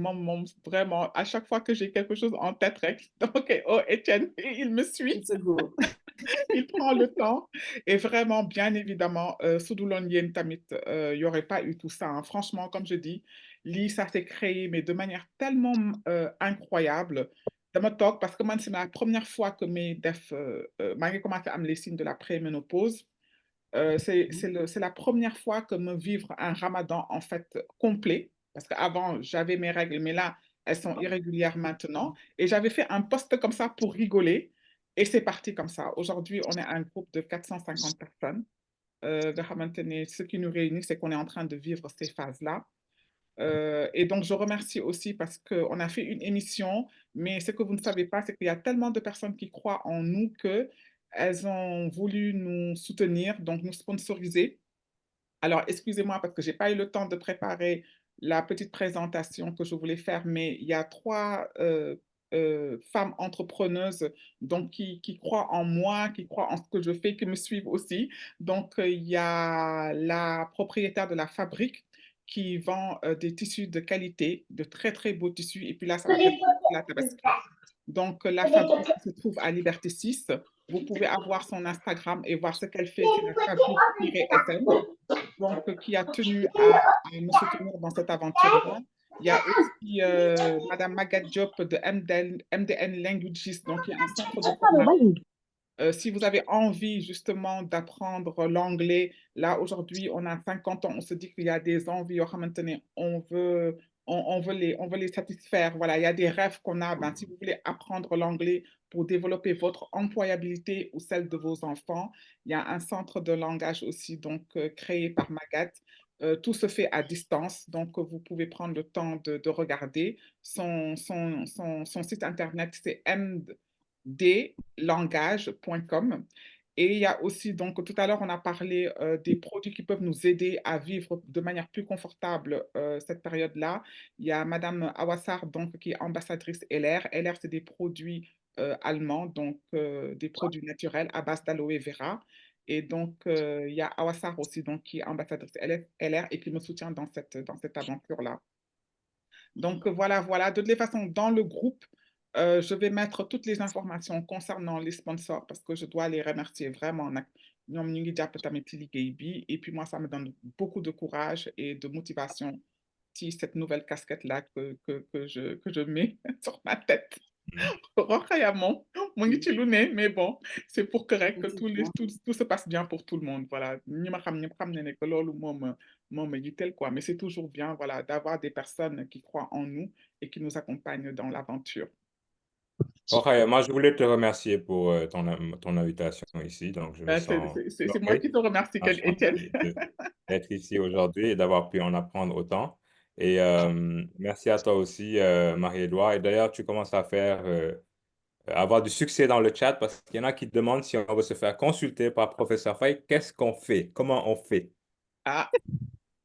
vraiment, à chaque fois que j'ai quelque chose en tête, rek, donc, oh, Étienne, il me suit, It's a go. il prend le temps. Et vraiment, bien évidemment, Soudoulon Yen Tamit, il n'y aurait pas eu tout ça, hein. Franchement, comme je dis, ça s'est créé, mais de manière tellement incroyable. Dama toog parce que moi, c'est la première fois que j'ai commencé à me les signes de la préménopause. C'est la première fois que me vivre un ramadan en fait complet, parce qu'avant j'avais mes règles, mais là elles sont irrégulières maintenant. Et j'avais fait un post comme ça pour rigoler, et c'est parti comme ça. Aujourd'hui, on est un groupe de 450 personnes. Nga xamante ne ce qui nous réunit, c'est qu'on est en train de vivre ces phases-là. Et donc, je remercie aussi parce qu'on a fait une émission, mais ce que vous ne savez pas, c'est qu'il y a tellement de personnes qui croient en nous qu'elles ont voulu nous soutenir, donc nous sponsoriser. Alors, excusez-moi parce que je n'ai pas eu le temps de préparer la petite présentation que je voulais faire, mais il y a trois femmes entrepreneuses donc, qui croient en moi, qui croient en ce que je fais, qui me suivent aussi. Donc, il y a la propriétaire de la fabrique qui vend des tissus de qualité, de très, très beaux tissus. Et puis là, ça va bientôt être la Tabaski. Donc, la fabrique se trouve à Liberté 6. Vous pouvez avoir son Instagram et voir ce qu'elle fait. C'est la fabrique-sn, donc qui a tenu à me soutenir dans cette aventure-là. Il y a aussi Madame Magat Diop de MDN Languages, donc qui est un centre de formation. Si vous avez envie justement d'apprendre l'anglais, là aujourd'hui on a 50 ans, on se dit qu'il y a des envies, maintenant on veut les satisfaire. Voilà, il y a des rêves qu'on a. Ben, si vous voulez apprendre l'anglais pour développer votre employabilité ou celle de vos enfants, il y a un centre de langage aussi donc créé par Magat. Tout se fait à distance, donc vous pouvez prendre le temps de regarder. Son site internet, c'est dlangage.com. Et il y a aussi, donc, tout à l'heure, on a parlé des produits qui peuvent nous aider à vivre de manière plus confortable cette période-là. Il y a Madame Awassar, donc, qui est ambassadrice LR. LR, c'est des produits allemands, donc des produits naturels à base d'aloe vera. Et donc, il y a Awassar aussi, donc, qui est ambassadrice LR et qui me soutient dans cette aventure-là. Donc voilà, voilà. De toutes les façons, dans le groupe, je vais mettre toutes les informations concernant les sponsors parce que je dois les remercier vraiment. ñoom ñu ngi jàpp tamit ci liggéey bi. Et puis moi, ça me donne beaucoup de courage et de motivation ci cette nouvelle casquette-là que je mets sur ma tête. Rokhaya moom mu ngi ci lu ne, mais bon, c'est pour que rek que tout se passe bien pour tout le monde. Voilà. ñi ma xam ñëpp xam ne que loolu moo ma yitteel, quoi. Mais c'est toujours bien, voilà, d'avoir des personnes qui croient en nous et qui nous accompagnent dans l'aventure. Ok, moi, je voulais te remercier pour ton invitation ici. Donc, je me sens C'est moi honoré, qui te remercie, Étienne. enchanté d'être ici aujourd'hui et d'avoir pu en apprendre autant. Et merci à toi aussi, Marie-Édouard. Et d'ailleurs, tu commences à avoir du succès dans le chat parce qu'il y en a qui te demandent si on veut se faire consulter par Professeur Faye. Qu'est-ce qu'on fait? Comment on fait? Ah,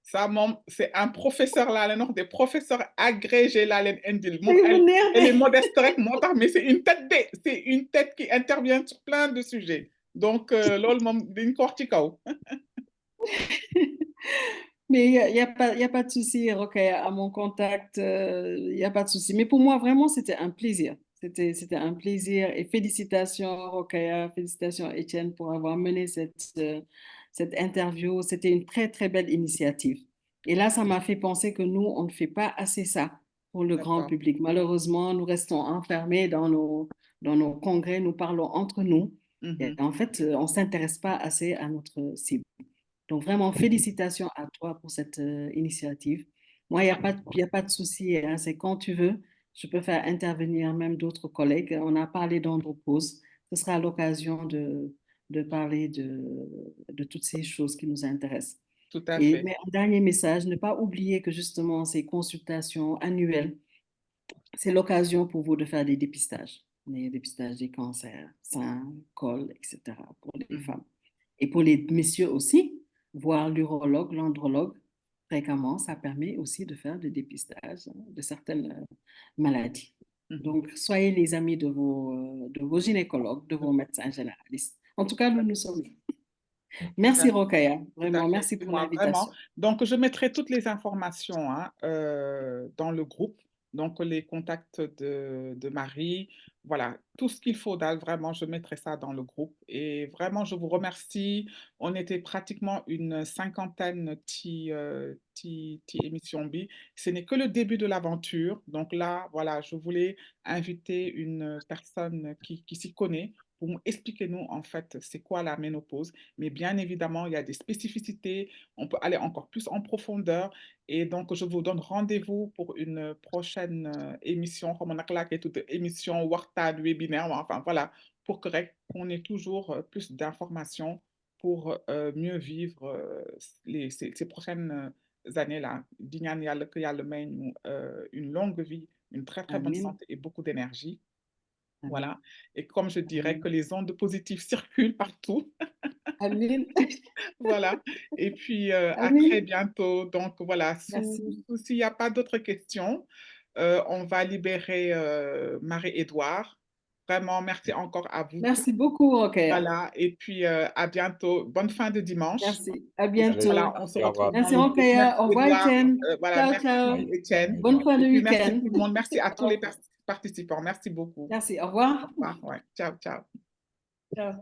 ça, c'est un professeur là, des professeurs agrégés là, indil. Elle est modeste rek, mais c'est une tête qui intervient sur plein de sujets. Donc, lol, d'une cortico. Mais il y a pas de souci, Rokhaya, à mon contact, il n'y a pas de souci. Mais pour moi, vraiment, c'était un plaisir. C'était un plaisir et félicitations, Rokhaya, félicitations, Étienne, pour avoir mené cette interview. C'était une très, très belle initiative. Et là, ça m'a fait penser que nous, on ne fait pas assez ça pour le grand public. Malheureusement, nous restons enfermés dans nos congrès, nous parlons entre nous. Et en fait, on ne s'intéresse pas assez à notre cible. Donc, vraiment, félicitations à toi pour cette initiative. Moi, il y a pas de souci, hein, c'est quand tu veux. Je peux faire intervenir même d'autres collègues. On a parlé d'andropause. Ce sera l'occasion de parler de toutes ces choses qui nous intéressent. Tout à fait. Mais un dernier message, ne pas oublier que justement, ces consultations annuelles, c'est l'occasion pour vous de faire des dépistages. Des dépistages des cancers, sein, col, etc. pour les femmes. Et pour les messieurs aussi, voir l'urologue, l'andrologue, fréquemment, ça permet aussi de faire des dépistages de certaines maladies. Donc, soyez les amis de vos gynécologues, de vos médecins généralistes. En tout cas, nous sommes là. Merci, Rokhaya. Vraiment, merci pour l'invitation. Donc, je mettrai toutes les informations dans le groupe. Donc, les contacts de Marie, voilà, tout ce qu'il faut, vraiment, je mettrai ça dans le groupe. Et vraiment, je vous remercie. On était pratiquement une cinquantaine émission B. Ce n'est que le début de l'aventure. Donc là, voilà, je voulais inviter une personne qui s'y connaît pour expliquer nous, en fait, c'est quoi la ménopause. Mais bien évidemment, il y a des spécificités. On peut aller encore plus en profondeur. Et donc, je vous donne rendez-vous pour une prochaine émission, comme on a claqué toute émission, Wartad, webinaire, enfin voilà, pour qu'on ait toujours plus d'informations pour mieux vivre ces prochaines années-là. Dignan yalla que yalla may ñu une longue vie, une très très bonne santé et beaucoup d'énergie. Voilà. Et comme je dirais, que les ondes positives circulent partout. Amen. Voilà. Et puis, à très bientôt. Donc, voilà, s'il n'y a pas d'autres questions, on va libérer Marie-Édouard. Vraiment, merci encore à vous. Merci beaucoup, Rokhaya. Voilà. Et puis, à bientôt. Bonne fin de dimanche. Merci. À bientôt. Voilà, on se retrouve. Merci, Rokhaya. Au revoir, Étienne. Voilà, ciao, ciao. Étienne. Bonne fin de week-end. Merci tout le monde. Merci à tous les participants. Merci beaucoup. Merci. Au revoir. Au revoir. Ouais. Ciao, ciao. Ciao.